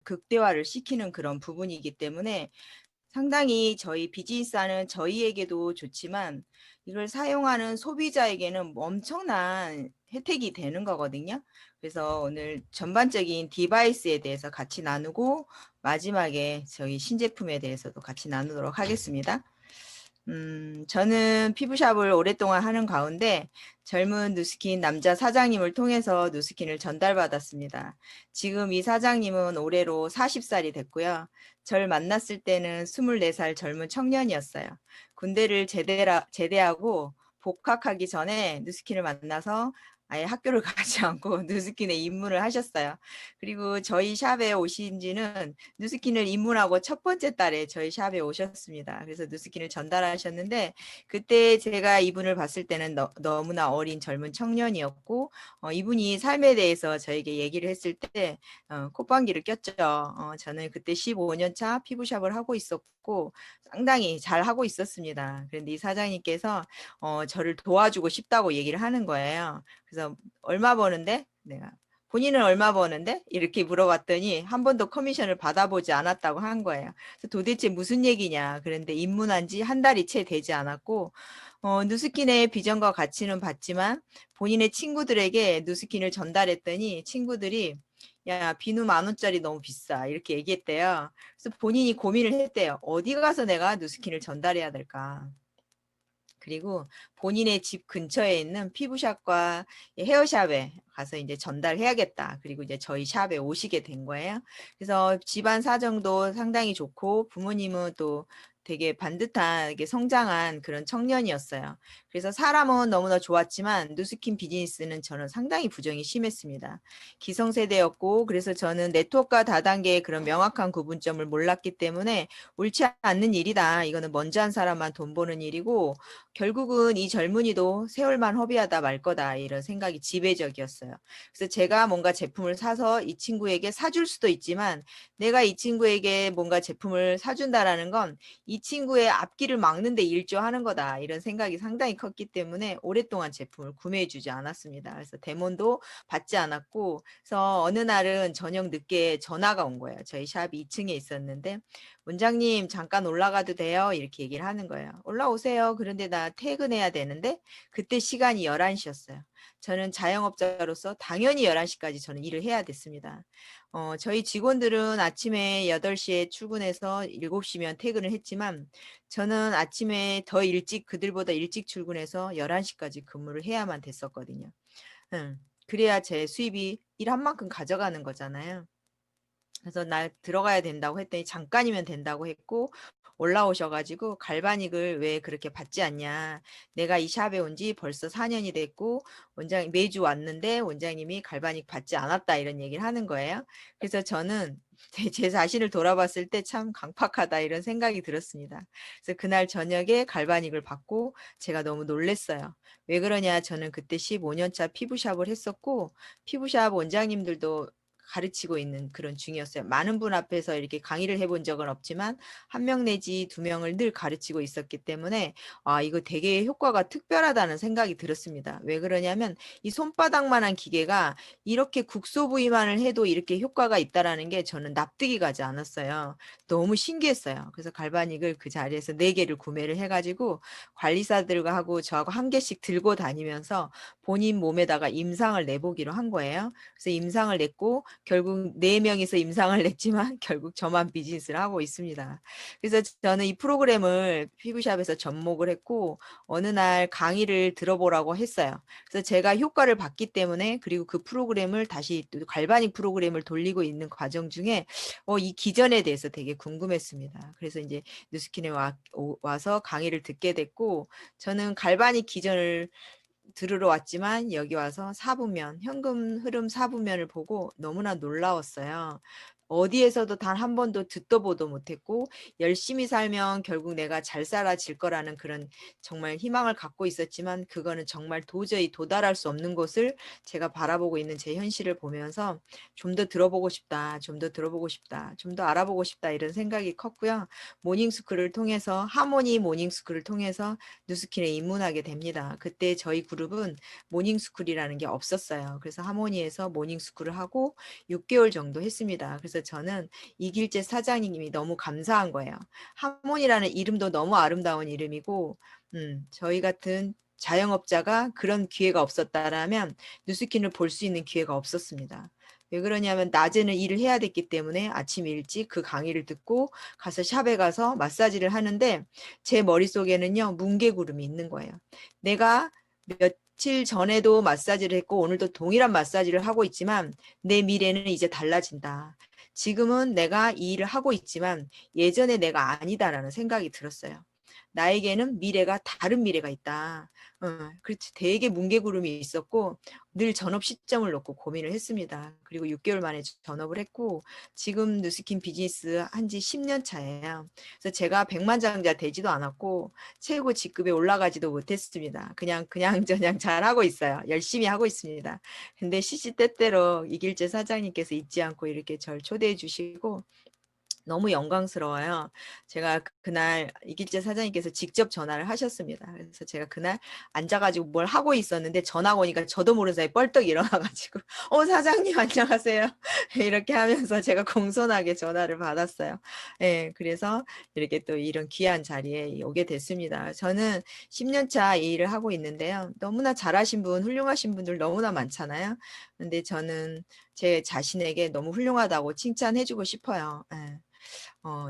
극대화를 시키는 그런 부분이기 때문에 상당히 저희 비즈니스하는 저희에게도 좋지만 이걸 사용하는 소비자에게는 엄청난 혜택이 되는 거거든요. 그래서 오늘 전반적인 디바이스에 대해서 같이 나누고 마지막에 저희 신제품에 대해서도 같이 나누도록 하겠습니다. 저는 피부샵을 오랫동안 하는 가운데 젊은 누스킨 남자 사장님을 통해서 누스킨을 전달받았습니다. 지금 이 사장님은 올해로 40살이 됐고요. 절 만났을 때는 24살 젊은 청년이었어요. 군대를 제대하고 복학하기 전에 누스킨을 만나서 아예 학교를 가지 않고 누스킨에 입문을 하셨어요. 그리고 저희 샵에 오신 지는 누스킨을 입문하고 첫 번째 달에 저희 샵에 오셨습니다. 그래서 누스킨을 전달하셨는데 그때 제가 이분을 봤을 때는 너무나 어린 젊은 청년이었고 이분이 삶에 대해서 저에게 얘기를 했을 때 콧방귀를 꼈죠. 저는 그때 15년 차 피부샵을 하고 있었고 상당히 잘 하고 있었습니다. 그런데 이 사장님께서 저를 도와주고 싶다고 얘기를 하는 거예요. 그래서 얼마 버는데? 내가 본인은 얼마 버는데? 이렇게 물어봤더니 한 번도 커미션을 받아보지 않았다고 한 거예요. 그래서 도대체 무슨 얘기냐. 그런데 입문한 지 한 달이 채 되지 않았고 누스킨의 비전과 가치는 봤지만 본인의 친구들에게 누스킨을 전달했더니 친구들이 야, 비누 10,000원짜리 너무 비싸. 이렇게 얘기했대요. 그래서 본인이 고민을 했대요. 어디 가서 내가 누스킨을 전달해야 될까? 그리고 본인의 집 근처에 있는 피부샵과 헤어샵에 가서 이제 전달해야겠다. 그리고 이제 저희 샵에 오시게 된 거예요. 그래서 집안 사정도 상당히 좋고 부모님은 또 되게 반듯하게 성장한 그런 청년이었어요. 그래서 사람은 너무나 좋았지만 누스킨 비즈니스는 저는 상당히 부정이 심했습니다. 기성세대였고 그래서 저는 네트워크와 다단계의 그런 명확한 구분점을 몰랐기 때문에 옳지 않는 일이다. 이거는 먼저 한 사람만 돈 버는 일이고 결국은 이 젊은이도 세월만 허비하다 말 거다 이런 생각이 지배적이었어요. 그래서 제가 뭔가 제품을 사서 이 친구에게 사줄 수도 있지만 내가 이 친구에게 뭔가 제품을 사준다라는 건 이 친구의 앞길을 막는 데 일조하는 거다 이런 생각이 상당히 컸기 때문에 오랫동안 제품을 구매해 주지 않았습니다. 그래서 데모도 받지 않았고 그래서 어느 날은 저녁 늦게 전화가 온 거예요. 저희 샵이 2층에 있었는데 원장님 잠깐 올라가도 돼요? 이렇게 얘기를 하는 거예요. 올라오세요. 그런데 나 퇴근해야 되는데 그때 시간이 11시였어요. 저는 자영업자로서 당연히 11시까지 저는 일을 해야 됐습니다. 저희 직원들은 아침에 8시에 출근해서 7시면 퇴근을 했지만 저는 아침에 더 일찍 그들보다 일찍 출근해서 11시까지 근무를 해야만 됐었거든요. 그래야 제 수입이 일한 만큼 가져가는 거잖아요. 그래서 날 들어가야 된다고 했더니 잠깐이면 된다고 했고 올라오셔가지고 갈바닉을 왜 그렇게 받지 않냐. 내가 이 샵에 온 지 벌써 4년이 됐고 원장 매주 왔는데 원장님이 갈바닉 받지 않았다 이런 얘기를 하는 거예요. 그래서 저는 제 자신을 돌아봤을 때 참 강팍하다 이런 생각이 들었습니다. 그래서 그날 저녁에 갈바닉을 받고 제가 너무 놀랬어요. 왜 그러냐 저는 그때 15년 차 피부샵을 했었고 피부샵 원장님들도 가르치고 있는 그런 중이었어요. 많은 분 앞에서 이렇게 강의를 해본 적은 없지만 한 명 내지 두 명을 늘 가르치고 있었기 때문에 아, 이거 되게 효과가 특별하다는 생각이 들었습니다. 왜 그러냐면 이 손바닥만한 기계가 이렇게 국소 부위만을 해도 이렇게 효과가 있다라는 게 저는 납득이 가지 않았어요. 너무 신기했어요. 그래서 갈바닉을 그 자리에서 4개를 구매를 해가지고 관리사들과 하고 저하고 한 개씩 들고 다니면서 본인 몸에다가 임상을 내보기로 한 거예요. 그래서 임상을 냈고 결국 4명이서 임상을 냈지만 결국 저만 비즈니스를 하고 있습니다. 그래서 저는 이 프로그램을 피부샵에서 접목을 했고 어느 날 강의를 들어보라고 했어요. 그래서 제가 효과를 봤기 때문에 그리고 그 프로그램을 다시 또 갈바닉 프로그램을 돌리고 있는 과정 중에 이 기전에 대해서 되게 궁금했습니다. 그래서 이제 뉴스킨에 와서 강의를 듣게 됐고 저는 갈바닉 기전을 들으러 왔지만 여기 와서 사부면, 현금 흐름 사부면을 보고 너무나 놀라웠어요. 어디에서도 단 한 번도 듣도 보도 못했고 열심히 살면 결국 내가 잘 살아질 거라는 그런 정말 희망을 갖고 있었지만 그거는 정말 도저히 도달할 수 없는 곳을 제가 바라보고 있는 제 현실을 보면서 좀 더 들어보고 싶다, 좀 더 들어보고 싶다, 좀 더 알아보고 싶다 이런 생각이 컸고요. 모닝스쿨을 통해서 하모니 모닝스쿨을 통해서 뉴스킨에 입문하게 됩니다. 그때 저희 그룹은 모닝스쿨이라는 게 없었어요. 그래서 하모니에서 모닝스쿨을 하고 6개월 정도 했습니다. 그래서 그래서 저는 이길재 사장님이 너무 감사한 거예요. 하몬이라는 이름도 너무 아름다운 이름이고, 저희 같은 자영업자가 그런 기회가 없었다라면 누스킨을 볼 수 있는 기회가 없었습니다. 왜 그러냐면 낮에는 일을 해야 됐기 때문에 아침 일찍 그 강의를 듣고 가서 샵에 가서 마사지를 하는데 제 머릿속에는요, 뭉게구름이 있는 거예요. 내가 며칠 전에도 마사지를 했고 오늘도 동일한 마사지를 하고 있지만 내 미래는 이제 달라진다. 지금은 내가 이 일을 하고 있지만 예전에 내가 아니다라는 생각이 들었어요. 나에게는 미래가 다른 미래가 있다. 그렇지. 되게 뭉게구름이 있었고 늘 전업 시점을 놓고 고민을 했습니다. 그리고 6개월 만에 전업을 했고 지금 누스킨 비즈니스 한 지 10년 차예요. 그래서 제가 백만장자 되지도 않았고 최고 직급에 올라가지도 못했습니다. 그냥 잘하고 있어요. 열심히 하고 있습니다. 근데 시시때때로 이길재 사장님께서 잊지 않고 이렇게 절 초대해 주시고 너무 영광스러워요. 제가 그날 이길재 사장님께서 직접 전화를 하셨습니다. 그래서 제가 그날 앉아가지고 뭘 하고 있었는데 전화가 오니까 저도 모르는 사이에 뻘떡 일어나가지고 사장님 안녕하세요. 이렇게 하면서 제가 공손하게 전화를 받았어요. 예, 그래서 이렇게 또 이런 귀한 자리에 오게 됐습니다. 저는 10년 차 이 일을 하고 있는데요. 너무나 잘하신 분, 훌륭하신 분들 너무나 많잖아요. 근데 저는 제 자신에게 너무 훌륭하다고 칭찬해주고 싶어요. 예. 어,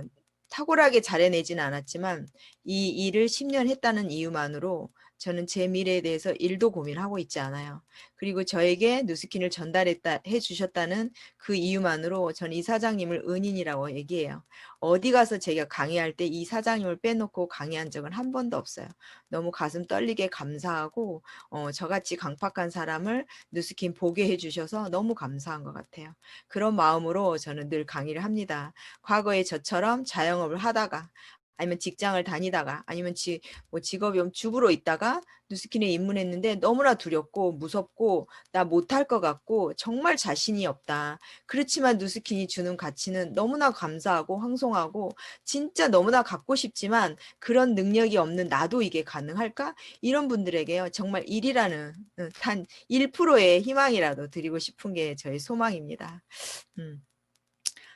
탁월하게 잘해내지는 않았지만 이 일을 10년 했다는 이유만으로 저는 제 미래에 대해서 1도 고민하고 있지 않아요. 그리고 저에게 누스킨을 전달했다 해주셨다는 그 이유만으로 저는 이 사장님을 은인이라고 얘기해요. 어디 가서 제가 강의할 때 이 사장님을 빼놓고 강의한 적은 한 번도 없어요. 너무 가슴 떨리게 감사하고 저같이 강팍한 사람을 누스킨 보게 해주셔서 너무 감사한 것 같아요. 그런 마음으로 저는 늘 강의를 합니다. 과거에 저처럼 자영업을 하다가 아니면 직장을 다니다가 아니면 직업이 주부로 있다가 누스킨에 입문했는데 너무나 두렵고 무섭고 나 못할 것 같고 정말 자신이 없다. 그렇지만 누스킨이 주는 가치는 너무나 감사하고 황송하고 진짜 너무나 갖고 싶지만 그런 능력이 없는 나도 이게 가능할까? 이런 분들에게요. 정말 일이라는 단 1%의 희망이라도 드리고 싶은 게 저의 소망입니다. 음.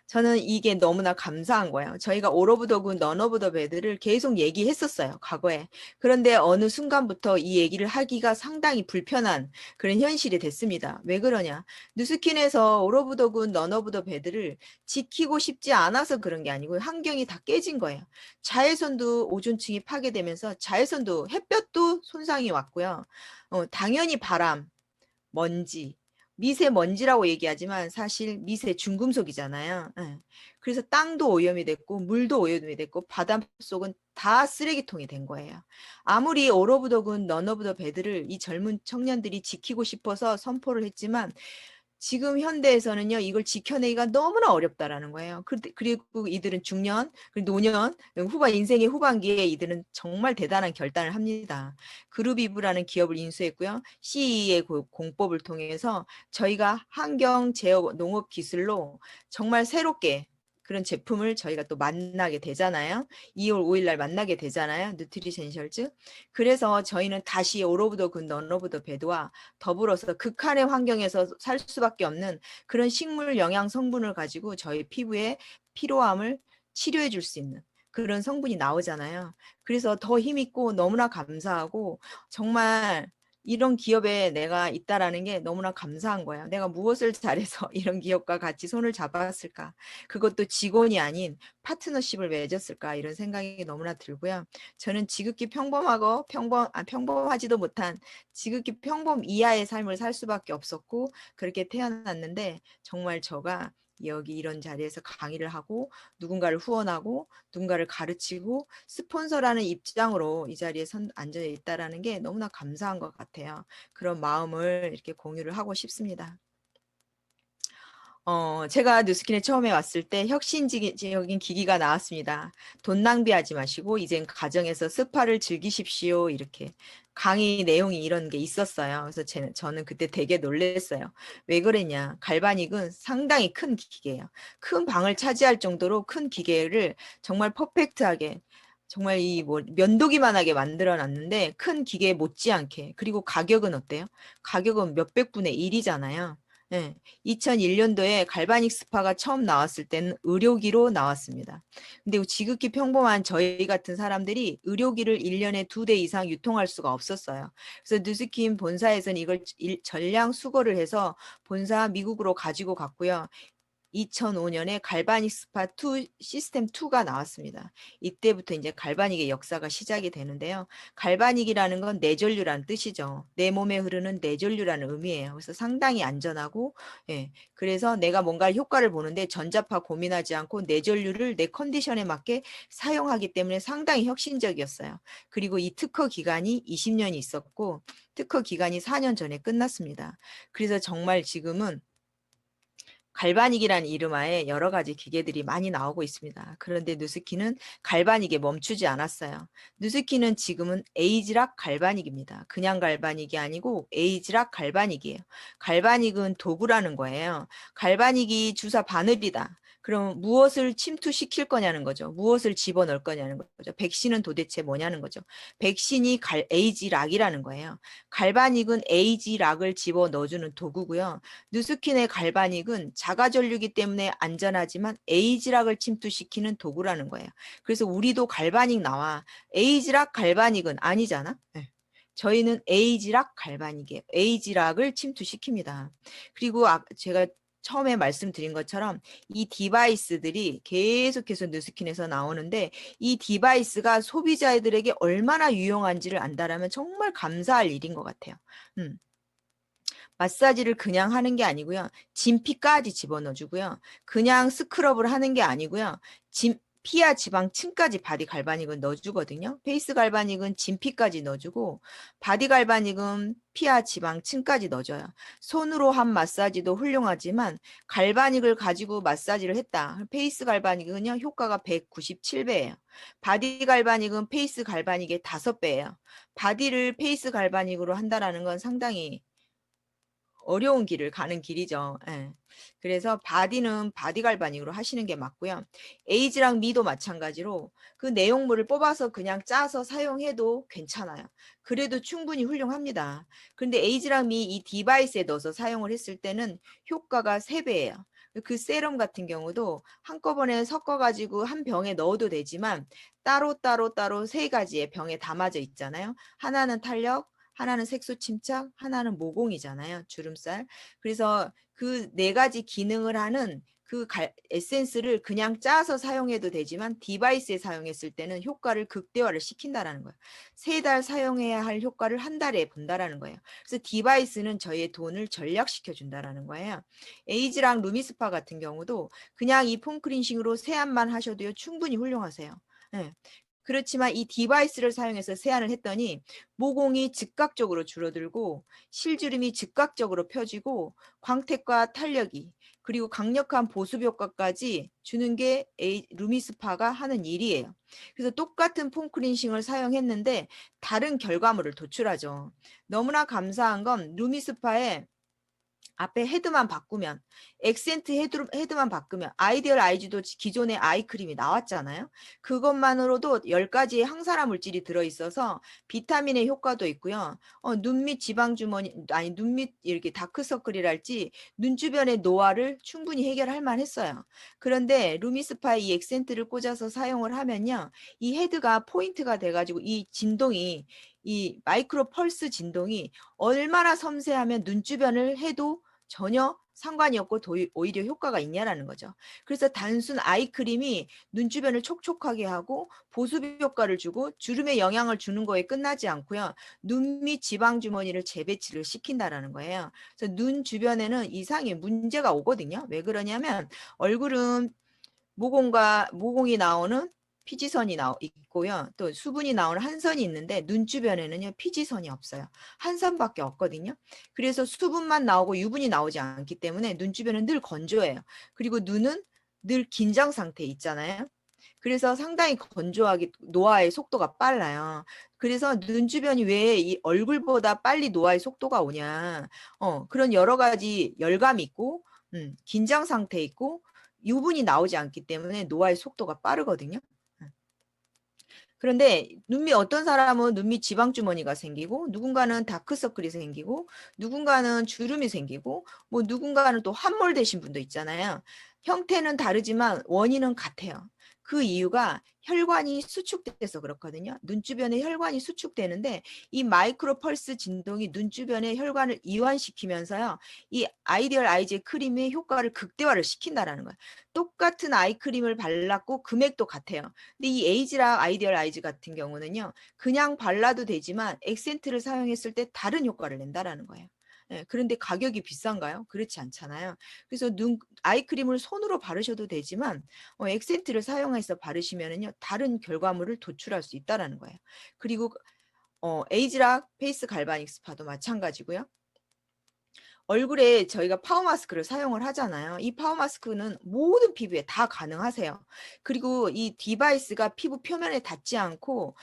저는 이게 너무나 감사한 거예요. 저희가 올 오브 더 굿, 넌 오브 더 배드를 계속 얘기했었어요, 과거에. 그런데 어느 순간부터 이 얘기를 하기가 상당히 불편한 그런 현실이 됐습니다. 왜 그러냐? 뉴스킨에서 올 오브 더 굿, 넌 오브 더 배드를 지키고 싶지 않아서 그런 게 아니고 환경이 다 깨진 거예요. 자외선도 오존층이 파괴되면서 자외선도 햇볕도 손상이 왔고요. 당연히 바람, 먼지, 미세먼지라고 얘기하지만 사실 미세 중금속이잖아요. 예. 그래서 땅도 오염이 됐고 물도 오염이 됐고 바닷속은 다 쓰레기통이 된 거예요. 아무리 올 오브 더 굿, 넌 오브 더 배드를 이 젊은 청년들이 지키고 싶어서 선포를 했지만 지금 현대에서는요, 이걸 지켜내기가 너무나 어렵다라는 거예요. 그리고 이들은 중년, 그리고 노년, 인생의 후반기에 이들은 정말 대단한 결단을 합니다. 그룹이브라는 기업을 인수했고요. CE의 공법을 통해서 저희가 환경, 제어, 농업 기술로 정말 새롭게 그런 제품을 저희가 또 만나게 되잖아요. 2월 5일 날 만나게 되잖아요. 뉴트리센셜즈. 그래서 저희는 다시 올 오브 더 굿, 넌 오브 더 배드와 더불어서 극한의 환경에서 살 수밖에 없는 그런 식물 영양 성분을 가지고 저희 피부의 피로함을 치료해 줄 수 있는 그런 성분이 나오잖아요. 그래서 더 힘있고 너무나 감사하고 정말 이런 기업에 내가 있다라는 게 너무나 감사한 거예요. 내가 무엇을 잘해서 이런 기업과 같이 손을 잡았을까? 그것도 직원이 아닌 파트너십을 맺었을까? 이런 생각이 너무나 들고요. 저는 지극히 평범하지도 못한 지극히 평범 이하의 삶을 살 수밖에 없었고 그렇게 태어났는데 정말 저가 여기 이런 자리에서 강의를 하고 누군가를 후원하고 누군가를 가르치고 스폰서라는 입장으로 이 자리에 앉아 있다라는 게 너무나 감사한 것 같아요. 그런 마음을 이렇게 공유를 하고 싶습니다. 제가 뉴스킨에 처음에 왔을 때 혁신적인 기기가 나왔습니다. 돈 낭비하지 마시고 이젠 가정에서 스파를 즐기십시오. 이렇게 강의 내용이 이런 게 있었어요. 그래서 저는 그때 되게 놀랐어요. 왜 그랬냐? 갈바닉은 상당히 큰 기계예요. 큰 방을 차지할 정도로 큰 기계를 정말 퍼펙트하게 정말 면도기만하게 만들어 놨는데 큰 기계 못지않게 그리고 가격은 어때요? 가격은 몇백 분의 1이잖아요. 예, 2001년도에 갈바닉 스파가 처음 나왔을 때는 의료기로 나왔습니다. 근데 지극히 평범한 저희 같은 사람들이 의료기를 1년에 2대 이상 유통할 수가 없었어요. 그래서 누스킨 본사에서는 이걸 전량 수거를 해서 본사 미국으로 가지고 갔고요. 2005년에 갈바닉 스파 2 시스템 2가 나왔습니다. 이때부터 이제 갈바닉의 역사가 시작이 되는데요. 갈바닉이라는 건 내전류라는 뜻이죠. 내 몸에 흐르는 내전류라는 의미예요. 그래서 상당히 안전하고, 예. 그래서 내가 뭔가 효과를 보는데 전자파 고민하지 않고 내전류를 내 컨디션에 맞게 사용하기 때문에 상당히 혁신적이었어요. 그리고 이 특허 기간이 20년이 있었고, 특허 기간이 4년 전에 끝났습니다. 그래서 정말 지금은 갈바닉이라는 이름하에 여러 가지 기계들이 많이 나오고 있습니다. 그런데 누스키는 갈바닉에 멈추지 않았어요. 누스키는 지금은 에이즈락 갈바닉입니다. 그냥 갈바닉이 아니고 에이즈락 갈바닉이에요. 갈바닉은 도구라는 거예요. 갈바닉이 주사 바늘이다. 그럼 무엇을 침투시킬 거냐는 거죠. 무엇을 집어넣을 거냐는 거죠. 백신은 도대체 뭐냐는 거죠. 백신이 에이지락이라는 거예요. 갈바닉은 에이지락을 집어넣어주는 도구고요. 누스킨의 갈바닉은 자가전류기 때문에 안전하지만 에이지락을 침투시키는 도구라는 거예요. 그래서 우리도 갈바닉 나와. 에이지락 갈바닉은 아니잖아. 네. 저희는 에이지락 갈바닉이에요. 에이지락을 침투시킵니다. 그리고 제가 처음에 말씀드린 것처럼 이 디바이스들이 계속해서 누스킨에서 나오는데 이 디바이스가 소비자들에게 얼마나 유용한지를 안다라면 정말 감사할 일인 것 같아요. 마사지를 그냥 하는 게 아니고요. 진피까지 집어넣어주고요. 그냥 스크럽을 하는 게 아니고요. 피하 지방층까지 바디 갈바닉은 넣어주거든요. 페이스 갈바닉은 진피까지 넣어주고 바디 갈바닉은 피하 지방층까지 넣어줘요. 손으로 한 마사지도 훌륭하지만 갈바닉을 가지고 마사지를 했다. 페이스 갈바닉은요. 효과가 197배예요. 바디 갈바닉은 페이스 갈바닉의 5배예요. 바디를 페이스 갈바닉으로 한다라는 건 상당히 어려운 길을 가는 길이죠. 예. 그래서 바디는 바디 갈바닉으로 하시는 게 맞고요. 에이즈랑 미도 마찬가지로 그 내용물을 뽑아서 그냥 짜서 사용해도 괜찮아요. 그래도 충분히 훌륭합니다. 근데 에이즈랑 미 이 디바이스에 넣어서 사용을 했을 때는 효과가 3배예요. 그 세럼 같은 경우도 한꺼번에 섞어가지고 한 병에 넣어도 되지만 따로 3가지의 병에 담아져 있잖아요. 하나는 탄력, 하나는 색소 침착, 하나는 모공이잖아요. 주름살. 그래서 그 4가지 기능을 하는 그 에센스를 그냥 짜서 사용해도 되지만 디바이스에 사용했을 때는 효과를 극대화를 시킨다라는 거예요. 3달 사용해야 할 효과를 한 달에 본다라는 거예요. 그래서 디바이스는 저희의 돈을 절약시켜 준다라는 거예요. 에이지랑 루미스파 같은 경우도 그냥 이 폼크린싱으로 세안만 하셔도요 충분히 훌륭하세요. 네. 그렇지만 이 디바이스를 사용해서 세안을 했더니 모공이 즉각적으로 줄어들고 실주름이 즉각적으로 펴지고 광택과 탄력이 그리고 강력한 보습 효과까지 주는 게 루미스파가 하는 일이에요. 그래서 똑같은 폼클린싱을 사용했는데 다른 결과물을 도출하죠. 너무나 감사한 건 루미스파의 앞에 헤드만 바꾸면 액센트 헤드만 바꾸면 아이디얼 아이즈도 기존의 아이크림이 나왔잖아요. 그것만으로도 10가지의 항산화 물질이 들어있어서 비타민의 효과도 있고요. 눈 밑 지방주머니 아니 눈 밑 이렇게 다크서클이랄지 눈 주변의 노화를 충분히 해결할 만했어요. 그런데 루미스파의 이 액센트를 꽂아서 사용을 하면요. 이 헤드가 포인트가 돼가지고 이 진동이 이 마이크로 펄스 진동이 얼마나 섬세하면 눈 주변을 해도 전혀 상관이 없고 오히려 효과가 있냐라는 거죠. 그래서 단순 아이크림이 눈 주변을 촉촉하게 하고 보습 효과를 주고 주름에 영향을 주는 거에 끝나지 않고요. 눈 밑 지방 주머니를 재배치를 시킨다라는 거예요. 그래서 눈 주변에는 이상의 문제가 오거든요. 왜 그러냐면 얼굴은 모공이 나오는 피지선이 있고요. 또 수분이 나오는 한선이 있는데 눈 주변에는요. 피지선이 없어요. 한선밖에 없거든요. 그래서 수분만 나오고 유분이 나오지 않기 때문에 눈 주변은 늘 건조해요. 그리고 눈은 늘 긴장 상태에 있잖아요. 그래서 상당히 건조하게 노화의 속도가 빨라요. 그래서 눈 주변이 왜 이 얼굴보다 빨리 노화의 속도가 오냐. 그런 여러 가지 열감이 있고 긴장 상태에 있고 유분이 나오지 않기 때문에 노화의 속도가 빠르거든요. 그런데 어떤 사람은 눈 밑 지방 주머니가 생기고 누군가는 다크서클이 생기고 누군가는 주름이 생기고 뭐 누군가는 또 함몰되신 분도 있잖아요. 형태는 다르지만 원인은 같아요. 그 이유가 혈관이 수축돼서 그렇거든요. 눈 주변에 혈관이 수축되는데 이 마이크로 펄스 진동이 눈 주변의 혈관을 이완시키면서요. 이 아이디얼 아이즈 크림의 효과를 극대화를 시킨다라는 거예요. 똑같은 아이크림을 발랐고 금액도 같아요. 근데 이 에이지락 아이디얼 아이즈 같은 경우는요. 그냥 발라도 되지만 액센트를 사용했을 때 다른 효과를 낸다라는 거예요. 예, 그런데 가격이 비싼가요? 그렇지 않잖아요. 그래서 아이크림을 손으로 바르셔도 되지만 액센트를 사용해서 바르시면은요. 다른 결과물을 도출할 수 있다라는 거예요. 그리고 에이지락 페이스 갈바닉 스파도 마찬가지고요. 얼굴에 저희가 파워 마스크를 사용을 하잖아요. 이 파워 마스크는 모든 피부에 다 가능하세요. 그리고 이 디바이스가 피부 표면에 닿지 않고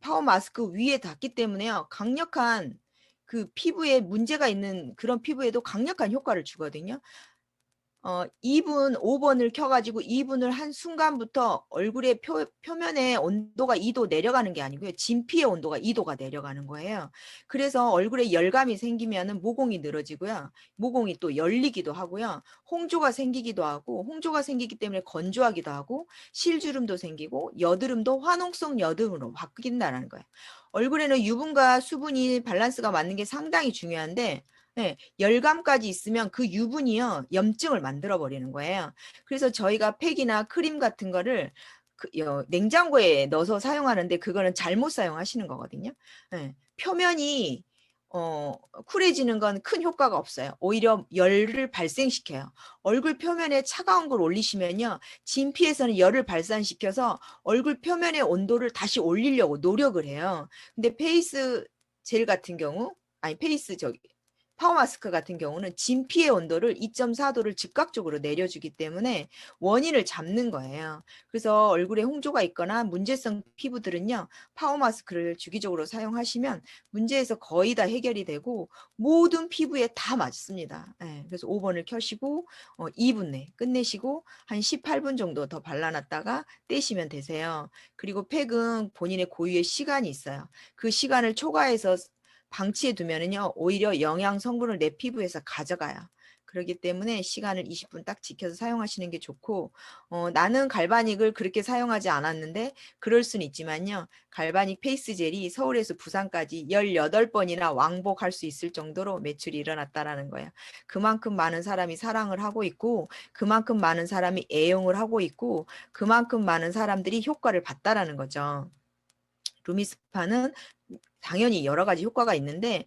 파워 마스크 위에 닿기 때문에요. 강력한 그 피부에 문제가 있는 그런 피부에도 강력한 효과를 주거든요. 2분 5번을 켜가지고 2분을 한 순간부터 얼굴의 표면의 온도가 2도 내려가는 게 아니고요. 진피의 온도가 2도가 내려가는 거예요. 그래서 얼굴에 열감이 생기면은 모공이 늘어지고요. 모공이 또 열리기도 하고요. 홍조가 생기기도 하고 홍조가 생기기 때문에 건조하기도 하고 실주름도 생기고 여드름도 화농성 여드름으로 바뀐다는 거예요. 얼굴에는 유분과 수분이 밸런스가 맞는 게 상당히 중요한데 네, 열감까지 있으면 그 유분이요 염증을 만들어 버리는 거예요. 그래서 저희가 팩이나 크림 같은 거를 냉장고에 넣어서 사용하는데 그거는 잘못 사용하시는 거거든요. 네, 표면이 쿨해지는 건 큰 효과가 없어요. 오히려 열을 발생시켜요. 얼굴 표면에 차가운 걸 올리시면요. 진피에서는 열을 발산시켜서 얼굴 표면의 온도를 다시 올리려고 노력을 해요. 근데 페이스 젤 같은 경우 아니 페이스 저기 파워 마스크 같은 경우는 진피의 온도를 2.4도를 즉각적으로 내려주기 때문에 원인을 잡는 거예요. 그래서 얼굴에 홍조가 있거나 문제성 피부들은요. 파워 마스크를 주기적으로 사용하시면 문제에서 거의 다 해결이 되고 모든 피부에 다 맞습니다. 예, 그래서 5번을 켜시고 2분 내 끝내시고 한 18분 정도 더 발라놨다가 떼시면 되세요. 그리고 팩은 본인의 고유의 시간이 있어요. 그 시간을 초과해서 방치해 두면은요, 오히려 영양 성분을 내 피부에서 가져가요. 그렇기 때문에 시간을 20분 딱 지켜서 사용하시는 게 좋고, 나는 갈바닉을 그렇게 사용하지 않았는데, 그럴 수는 있지만요, 갈바닉 페이스 젤이 서울에서 부산까지 18번이나 왕복할 수 있을 정도로 매출이 일어났다라는 거예요. 그만큼 많은 사람이 사랑을 하고 있고, 그만큼 많은 사람이 애용을 하고 있고, 그만큼 많은 사람들이 효과를 봤다라는 거죠. 루미스파는 당연히 여러 가지 효과가 있는데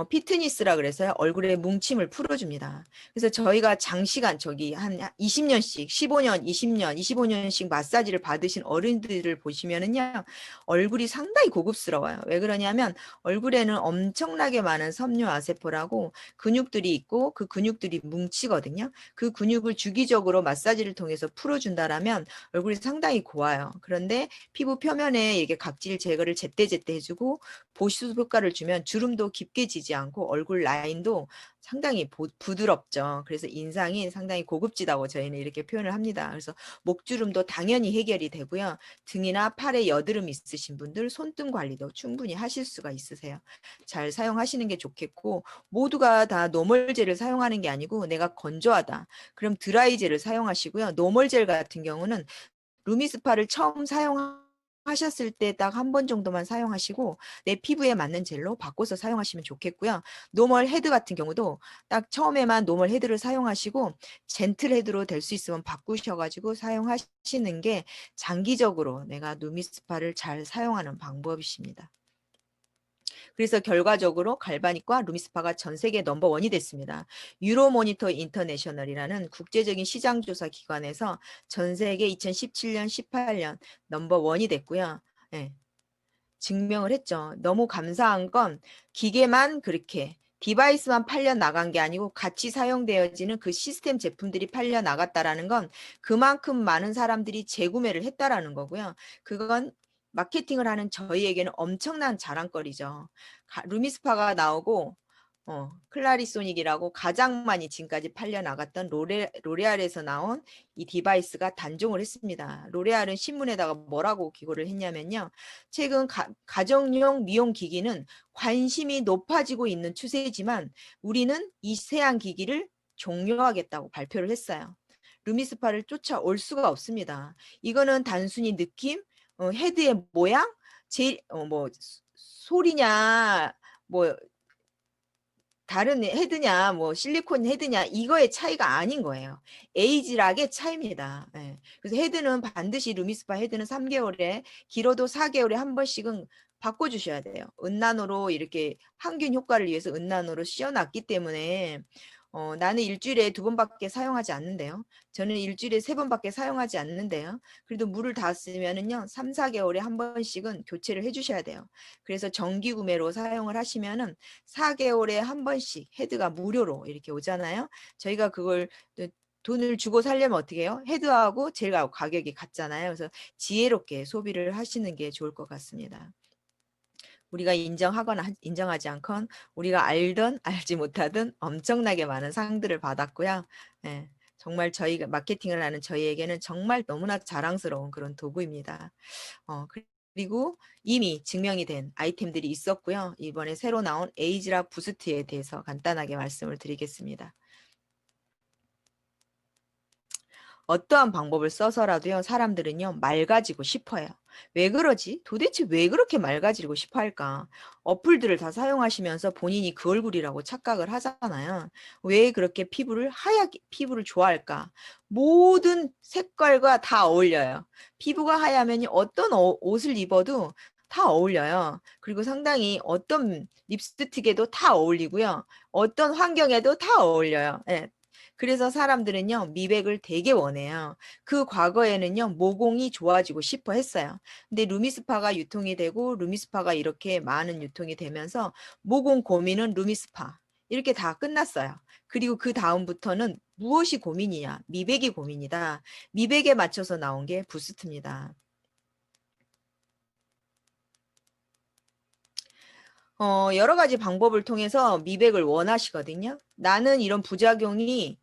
피트니스라 그래서요. 얼굴에 뭉침을 풀어줍니다. 그래서 저희가 장시간 저기 한 20년씩 15년, 20년, 25년씩 마사지를 받으신 어른들을 보시면은요. 얼굴이 상당히 고급스러워요. 왜 그러냐면 얼굴에는 엄청나게 많은 섬유 아세포라고 근육들이 있고 그 근육들이 뭉치거든요. 그 근육을 주기적으로 마사지를 통해서 풀어준다라면 얼굴이 상당히 고와요. 그런데 피부 표면에 이렇게 각질 제거를 제때제때 해주고 보습 효과를 주면 주름도 깊게 지지 않고 얼굴 라인도 상당히 부드럽죠. 그래서 인상이 상당히 고급지다고 저희는 이렇게 표현을 합니다. 그래서 목주름도 당연히 해결이 되고요. 등이나 팔에 여드름 있으신 분들 손등 관리도 충분히 하실 수가 있으세요. 잘 사용하시는 게 좋겠고 모두가 다 노멀젤을 사용하는 게 아니고 내가 건조하다. 그럼 드라이젤을 사용하시고요. 노멀젤 같은 경우는 루미스파를 처음 사용하셨을 때 딱 한 번 정도만 사용하시고 내 피부에 맞는 젤로 바꿔서 사용하시면 좋겠고요. 노멀 헤드 같은 경우도 딱 처음에만 노멀 헤드를 사용하시고 젠틀 헤드로 될 수 있으면 바꾸셔가지고 사용하시는 게 장기적으로 내가 루미스파를 잘 사용하는 방법이십니다. 그래서 결과적으로 갈바닉과 루미스파가 전 세계 넘버원이 됐습니다. 유로모니터 인터내셔널이라는 국제적인 시장조사 기관에서 전 세계 2017년, 18년 넘버원이 됐고요. 네, 증명을 했죠. 너무 감사한 건 기계만 그렇게 디바이스만 팔려 나간 게 아니고 같이 사용되어지는 그 시스템 제품들이 팔려 나갔다라는 건 그만큼 많은 사람들이 재구매를 했다라는 거고요. 그건 마케팅을 하는 저희에게는 엄청난 자랑거리죠. 루미스파가 나오고 클라리소닉이라고 가장 많이 지금까지 팔려 나갔던 로레알에서 나온 이 디바이스가 단종을 했습니다. 로레알은 신문에다가 뭐라고 기고를 했냐면요. 최근 가정용 미용 기기는 관심이 높아지고 있는 추세지만 우리는 이 세안 기기를 종료하겠다고 발표를 했어요. 루미스파를 쫓아올 수가 없습니다. 이거는 단순히 느낌, 헤드의 모양, 뭐 소리냐, 뭐 다른 헤드냐, 뭐 실리콘 헤드냐 이거의 차이가 아닌 거예요. 에이지락의 차이입니다. 예. 그래서 헤드는 반드시 루미스파 헤드는 3개월에 길어도 4개월에 한 번씩은 바꿔주셔야 돼요. 은난으로 이렇게 항균 효과를 위해서 은난으로 씌워놨기 때문에 나는 일주일에 2번밖에 사용하지 않는데요. 저는 일주일에 3번밖에 사용하지 않는데요. 그래도 물을 다 쓰면은요 3, 4개월에 한 번씩은 교체를 해주셔야 돼요. 그래서 정기 구매로 사용을 하시면은 4개월에 한 번씩 헤드가 무료로 이렇게 오잖아요. 저희가 그걸 돈을 주고 살려면 어떻게 해요? 헤드하고 젤하고 가격이 같잖아요. 그래서 지혜롭게 소비를 하시는 게 좋을 것 같습니다. 우리가 인정하거나 인정하지 않건 우리가 알든 알지 못하든 엄청나게 많은 상들을 받았고요. 예, 정말 저희가 마케팅을 하는 저희에게는 정말 너무나 자랑스러운 그런 도구입니다. 그리고 이미 증명이 된 아이템들이 있었고요. 이번에 새로 나온 에이지락 부스트에 대해서 간단하게 말씀을 드리겠습니다. 어떠한 방법을 써서라도요, 사람들은요, 맑아지고 싶어요. 왜 그러지? 도대체 왜 그렇게 맑아지고 싶어 할까? 어플들을 다 사용하시면서 본인이 그 얼굴이라고 착각을 하잖아요. 왜 그렇게 피부를 좋아할까? 모든 색깔과 다 어울려요. 피부가 하얗면 어떤 옷을 입어도 다 어울려요. 그리고 상당히 어떤 립스틱에도 다 어울리고요. 어떤 환경에도 다 어울려요. 예, 그래서 사람들은요, 미백을 되게 원해요. 그 과거에는요, 모공이 좋아지고 싶어 했어요. 근데 루미스파가 유통이 되고, 루미스파가 이렇게 많은 유통이 되면서, 모공 고민은 루미스파. 이렇게 다 끝났어요. 그리고 그 다음부터는 무엇이 고민이냐? 미백이 고민이다. 미백에 맞춰서 나온 게 부스트입니다. 여러 가지 방법을 통해서 미백을 원하시거든요. 나는 이런 부작용이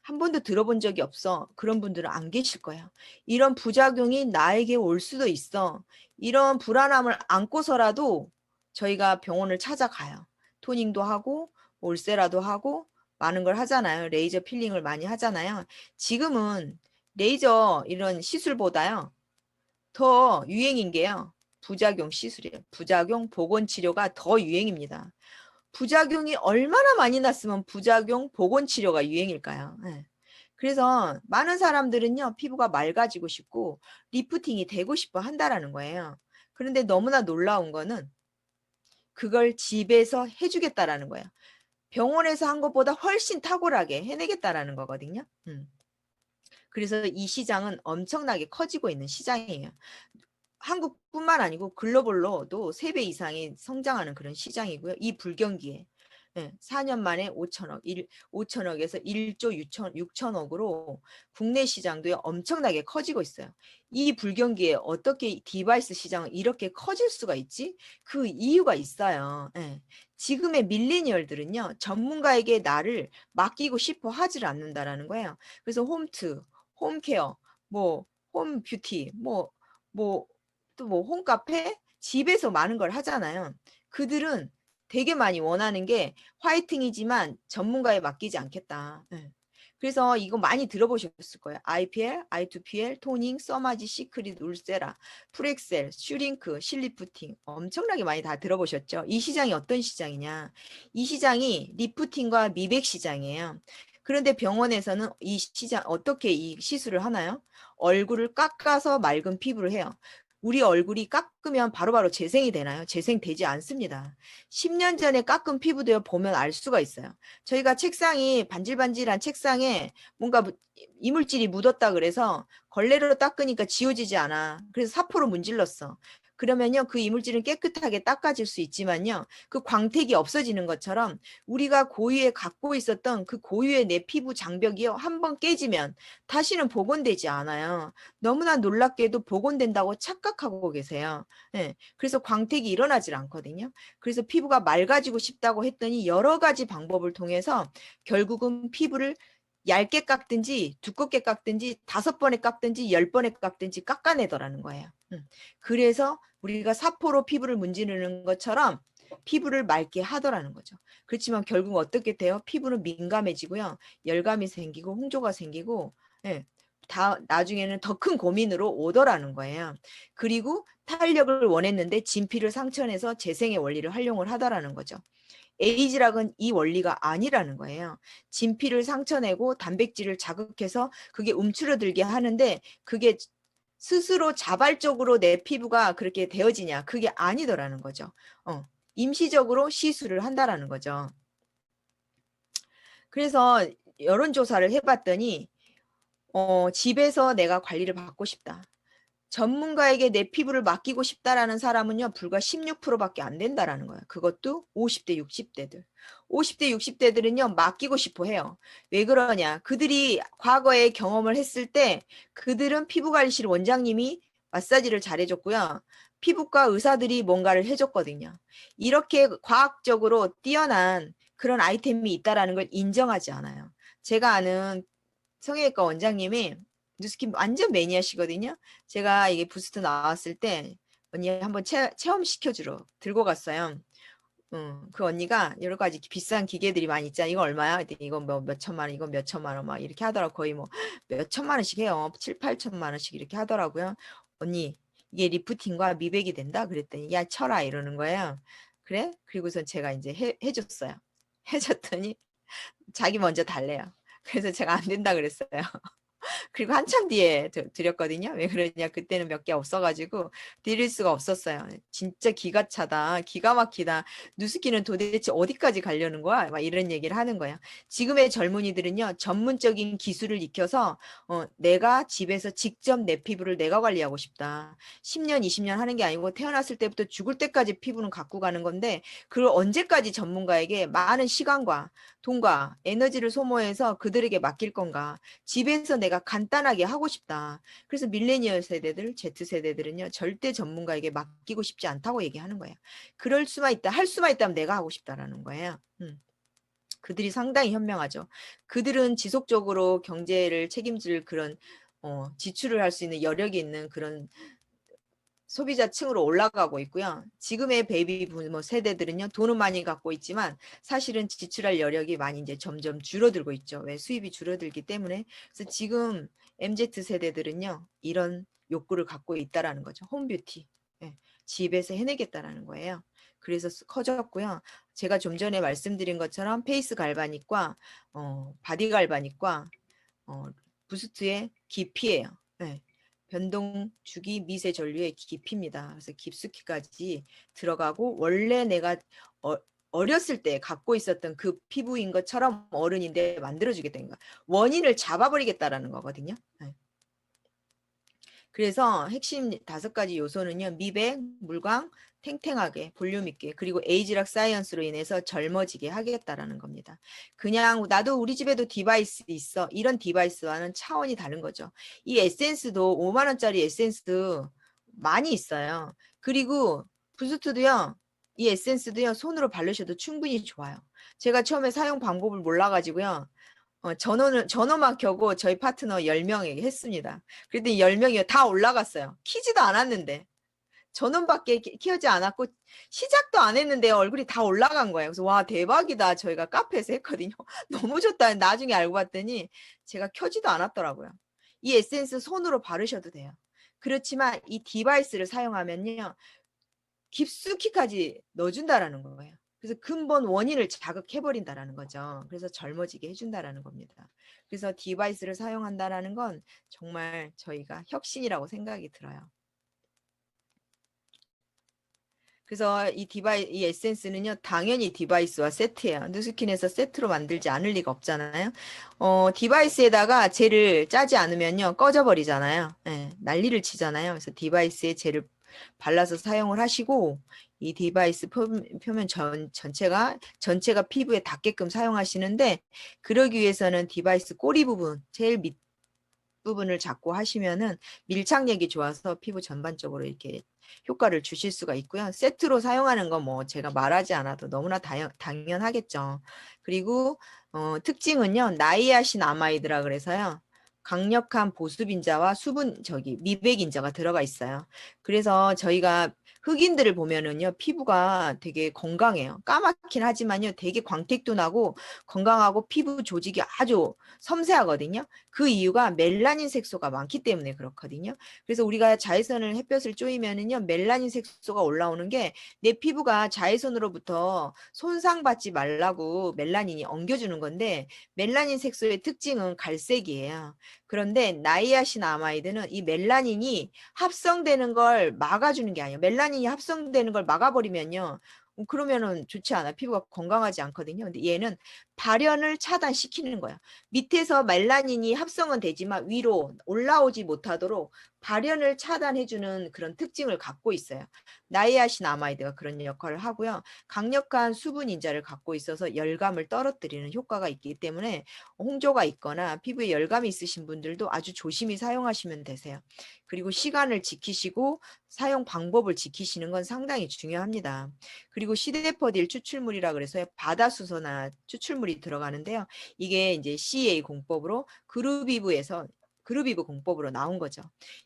한 번도 들어본 적이 없어. 그런 분들은 안 계실 거예요. 이런 부작용이 나에게 올 수도 있어. 이런 불안함을 안고서라도 저희가 병원을 찾아가요. 토닝도 하고 올세라도 하고 많은 걸 하잖아요. 레이저 필링을 많이 하잖아요. 지금은 레이저 이런 시술보다요. 더 유행인 게요. 부작용 시술이에요. 부작용 보건 치료가 더 유행입니다. 부작용이 얼마나 많이 났으면 부작용 보건 치료가 유행일까요? 네. 그래서 많은 사람들은요, 피부가 맑아지고 싶고 리프팅이 되고 싶어 한다라는 거예요. 그런데 너무나 놀라운 거는 그걸 집에서 해주겠다라는 거예요. 병원에서 한 것보다 훨씬 탁월하게 해내겠다라는 거거든요. 그래서 이 시장은 엄청나게 커지고 있는 시장이에요. 한국뿐만 아니고 글로벌로도 3배 이상이 성장하는 그런 시장이고요. 이 불경기에 4년 만에 5천억에서 1조 6천억으로 국내 시장도 엄청나게 커지고 있어요. 이 불경기에 어떻게 디바이스 시장은 이렇게 커질 수가 있지? 그 이유가 있어요. 예. 지금의 밀레니얼들은요, 전문가에게 나를 맡기고 싶어 하질 않는다라는 거예요. 그래서 홈트, 홈케어, 뭐 홈뷰티, 뭐 또 뭐 홈카페, 집에서 많은 걸 하잖아요. 그들은 되게 많이 원하는 게 화이팅이지만 전문가에 맡기지 않겠다. 예. 그래서 이거 많이 들어보셨을 거예요. IPL, I2PL, 토닝, 써마지, 시크릿, 울세라, 프렉셀, 슈링크, 실리프팅 엄청나게 많이 다 들어보셨죠? 이 시장이 어떤 시장이냐? 이 시장이 리프팅과 미백 시장이에요. 그런데 병원에서는 이 시장 어떻게 이 시술을 하나요? 얼굴을 깎아서 맑은 피부를 해요. 우리 얼굴이 깎으면 바로바로 재생이 되나요? 재생되지 않습니다. 10년 전에 깎은 피부도 보면 알 수가 있어요. 저희가 책상이 반질반질한 책상에 뭔가 이물질이 묻었다 그래서 걸레로 닦으니까 지워지지 않아. 그래서 사포로 문질렀어. 그러면요, 그 이물질은 깨끗하게 닦아질 수 있지만요, 그 광택이 없어지는 것처럼 우리가 고유에 갖고 있었던 그 고유의 내 피부 장벽이요, 한번 깨지면 다시는 복원되지 않아요. 너무나 놀랍게도 복원된다고 착각하고 계세요. 예, 그래서 광택이 일어나질 않거든요. 그래서 피부가 맑아지고 싶다고 했더니 여러 가지 방법을 통해서 결국은 피부를 얇게 깎든지 두껍게 깎든지 5번에 깎든지 10번에 깎든지 깎아내더라는 거예요. 그래서 우리가 사포로 피부를 문지르는 것처럼 피부를 맑게 하더라는 거죠. 그렇지만 결국 어떻게 돼요? 피부는 민감해지고요. 열감이 생기고 홍조가 생기고, 예, 다 나중에는 더 큰 고민으로 오더라는 거예요. 그리고 탄력을 원했는데 진피를 상처내서 재생의 원리를 활용을 하더라는 거죠. 에이즈락은 이 원리가 아니라는 거예요. 진피를 상처내고 단백질을 자극해서 그게 움츠러들게 하는데 그게 스스로 자발적으로 내 피부가 그렇게 되어지냐? 그게 아니더라는 거죠. 임시적으로 시술을 한다라는 거죠. 그래서 여론조사를 해봤더니 집에서 내가 관리를 받고 싶다. 전문가에게 내 피부를 맡기고 싶다라는 사람은요, 불과 16%밖에 안 된다라는 거예요. 그것도 50대, 60대들. 50대, 60대들은요, 맡기고 싶어 해요. 왜 그러냐? 그들이 과거에 경험을 했을 때 그들은 피부관리실 원장님이 마사지를 잘해줬고요. 피부과 의사들이 뭔가를 해줬거든요. 이렇게 과학적으로 뛰어난 그런 아이템이 있다라는 걸 인정하지 않아요. 제가 아는 성형외과 원장님이 누스킨 완전 매니아시거든요. 제가 이게 부스트 나왔을 때 언니 한번 체험시켜주러 들고 갔어요. 그 언니가 여러 가지 비싼 기계들이 많이 있잖아. 이거 얼마야? 이거 뭐 몇 천만 원, 이거 몇 천만 원 막 이렇게 하더라고. 거의 뭐 몇 천만 원씩 해요. 7, 8천만 원씩 이렇게 하더라고요. 언니, 이게 리프팅과 미백이 된다? 그랬더니 야, 쳐라 이러는 거예요. 그래? 그리고선 제가 이제 해줬어요. 해줬더니 자기 먼저 달래요. 그래서 제가 안 된다 그랬어요. 그리고 한참 뒤에 드렸거든요. 왜 그러냐? 그때는 몇 개 없어가지고 드릴 수가 없었어요. 진짜 기가 차다. 기가 막히다. 누스키는 도대체 어디까지 가려는 거야? 막 이런 얘기를 하는 거예요. 지금의 젊은이들은요, 전문적인 기술을 익혀서 내가 집에서 직접 내 피부를 내가 관리하고 싶다. 10년, 20년 하는 게 아니고 태어났을 때부터 죽을 때까지 피부는 갖고 가는 건데 그걸 언제까지 전문가에게 많은 시간과 돈과 에너지를 소모해서 그들에게 맡길 건가? 집에서 내가 간단하게 하고 싶다. 그래서 밀레니얼 세대들, Z세대들은요, 절대 전문가에게 맡기고 싶지 않다고 얘기하는 거예요. 그럴 수만 있다, 할 수만 있다면 내가 하고 싶다라는 거예요. 그들이 상당히 현명하죠. 그들은 지속적으로 경제를 책임질 그런 지출을 할 수 있는 여력이 있는 그런 소비자층으로 올라가고 있고요. 지금의 베이비 부모 세대들은요, 돈은 많이 갖고 있지만 사실은 지출할 여력이 많이 이제 점점 줄어들고 있죠. 왜? 수입이 줄어들기 때문에. 그래서 지금 MZ 세대들은요, 이런 욕구를 갖고 있다라는 거죠. 홈뷰티. 예, 집에서 해내겠다라는 거예요. 그래서 커졌고요. 제가 좀 전에 말씀드린 것처럼 페이스 갈바닉과 바디 갈바닉과 부스트의 깊이예요. 예. 변동 주기 미세 전류의 깊이입니다. 그래서 깊숙이까지 들어가고 원래 내가 어렸을 때 갖고 있었던 그 피부인 것처럼 어른인데 만들어주겠다는 거. 원인을 잡아버리겠다라는 거거든요. 네. 그래서 핵심 5가지 요소는요. 미백, 물광, 탱탱하게, 볼륨 있게, 그리고 에이지락 사이언스로 인해서 젊어지게 하겠다라는 겁니다. 그냥 나도 우리 집에도 디바이스 있어. 이런 디바이스와는 차원이 다른 거죠. 이 에센스도 5만 원짜리 에센스 많이 있어요. 그리고 부스트도요. 이 에센스도요. 손으로 바르셔도 충분히 좋아요. 제가 처음에 사용 방법을 몰라가지고요. 전원만 켜고 저희 파트너 10명에게 했습니다. 그랬더니 10명이 다 올라갔어요. 키지도 않았는데. 전원밖에 키우지 않았고 시작도 안 했는데 얼굴이 다 올라간 거예요. 그래서 와 대박이다. 저희가 카페에서 했거든요. 너무 좋다. 나중에 알고 봤더니 제가 켜지도 않았더라고요. 이 에센스 손으로 바르셔도 돼요. 그렇지만 이 디바이스를 사용하면요. 깊숙이까지 넣어준다라는 거예요. 그래서 근본 원인을 자극해버린다라는 거죠. 그래서 젊어지게 해준다라는 겁니다. 그래서 디바이스를 사용한다라는 건 정말 저희가 혁신이라고 생각이 들어요. 그래서 이 에센스는요, 당연히 디바이스와 세트예요. 누스킨에서 세트로 만들지 않을 리가 없잖아요. 디바이스에다가 젤을 짜지 않으면요, 꺼져버리잖아요. 네, 난리를 치잖아요. 그래서 디바이스에 젤을 발라서 사용을 하시고 이 디바이스 표면 전체가 피부에 닿게끔 사용하시는데 그러기 위해서는 디바이스 꼬리 부분 제일 밑 부분을 잡고 하시면은 밀착력이 좋아서 피부 전반적으로 이렇게 효과를 주실 수가 있고요. 세트로 사용하는 건 뭐 제가 말하지 않아도 너무나 당연하겠죠. 그리고 특징은요. 나이아신 아마이드라 그래서요. 강력한 보습인자와 미백인자가 들어가 있어요. 그래서 저희가 흑인들을 보면은요. 피부가 되게 건강해요. 까맣긴 하지만요. 되게 광택도 나고 건강하고 피부 조직이 아주 섬세하거든요. 그 이유가 멜라닌 색소가 많기 때문에 그렇거든요. 그래서 우리가 자외선을 햇볕을 쬐이면은요. 멜라닌 색소가 올라오는 게 내 피부가 자외선으로부터 손상받지 말라고 멜라닌이 엉겨주는 건데 멜라닌 색소의 특징은 갈색이에요. 그런데 나이아신아마이드는 이 멜라닌이 합성되는 걸 막아주는 게 아니에요. 멜라닌이 합성되는 걸 막아버리면요. 그러면은 좋지 않아. 피부가 건강하지 않거든요. 근데 얘는 발현을 차단시키는 거야. 밑에서 멜라닌이 합성은 되지만 위로 올라오지 못하도록 발현을 차단해주는 그런 특징을 갖고 있어요. 나이아신아마이드가 그런 역할을 하고요. 강력한 수분 인자를 갖고 있어서 열감을 떨어뜨리는 효과가 있기 때문에 홍조가 있거나 피부에 열감이 있으신 분들도 아주 조심히 사용하시면 되세요. 그리고 시간을 지키시고 사용 방법을 지키시는 건 상당히 중요합니다. 그리고 시데퍼딜 추출물이라 그래서 바다수소나 추출물이 들어가는데요. 이게 이제 CA 공법으로 그루비브 공법으로 나온 거죠.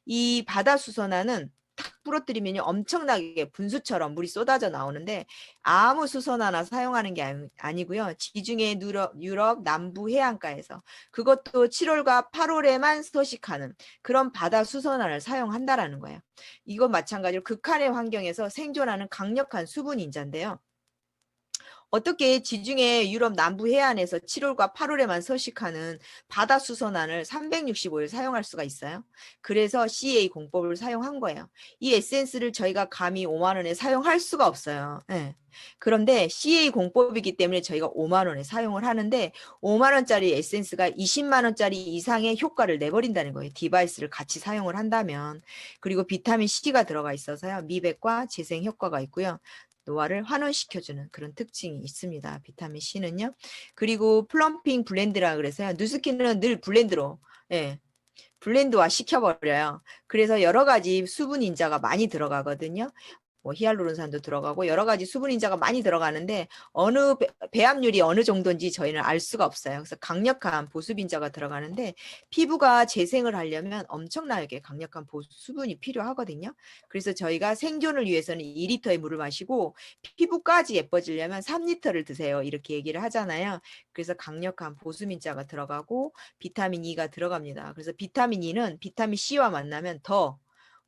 이 바다수소나는 탁 부러뜨리면 엄청나게 분수처럼 물이 쏟아져 나오는데 아무 수소나나 사용하는 게 아니고요. 지중해 유럽 남부 해안가에서 그것도 7월과 8월에만 서식하는 그런 바다 수소나를 사용한다라는 거예요. 이건 마찬가지로 극한의 환경에서 생존하는 강력한 수분 인자인데요. 어떻게 지중해 유럽 남부 해안에서 7월과 8월에만 서식하는 바다 수선안을 365일 사용할 수가 있어요? 그래서 CA 공법을 사용한 거예요. 이 에센스를 저희가 감히 5만 원에 사용할 수가 없어요. 네. 그런데 CA 공법이기 때문에 저희가 5만 원에 사용을 하는데 5만 원짜리 에센스가 20만 원짜리 이상의 효과를 내버린다는 거예요. 디바이스를 같이 사용을 한다면. 그리고 비타민 C가 들어가 있어서요. 미백과 재생 효과가 있고요. 노화를 환원시켜주는 그런 특징이 있습니다. 비타민 C는요. 그리고 플럼핑 블렌드라 그래서요. 누스킨은 늘 블렌드로 블렌드화 시켜버려요. 그래서 여러 가지 수분 인자가 많이 들어가거든요. 뭐 히알루론산도 들어가고 여러 가지 수분 인자가 많이 들어가는데 어느 배합률이 어느 정도인지 저희는 알 수가 없어요. 그래서 강력한 보습 인자가 들어가는데 피부가 재생을 하려면 엄청나게 강력한 수분이 필요하거든요. 그래서 저희가 생존을 위해서는 2리터의 물을 마시고 피부까지 예뻐지려면 3리터를 드세요. 이렇게 얘기를 하잖아요. 그래서 강력한 보습 인자가 들어가고 비타민 E가 들어갑니다. 그래서 비타민 E는 비타민 C와 만나면 더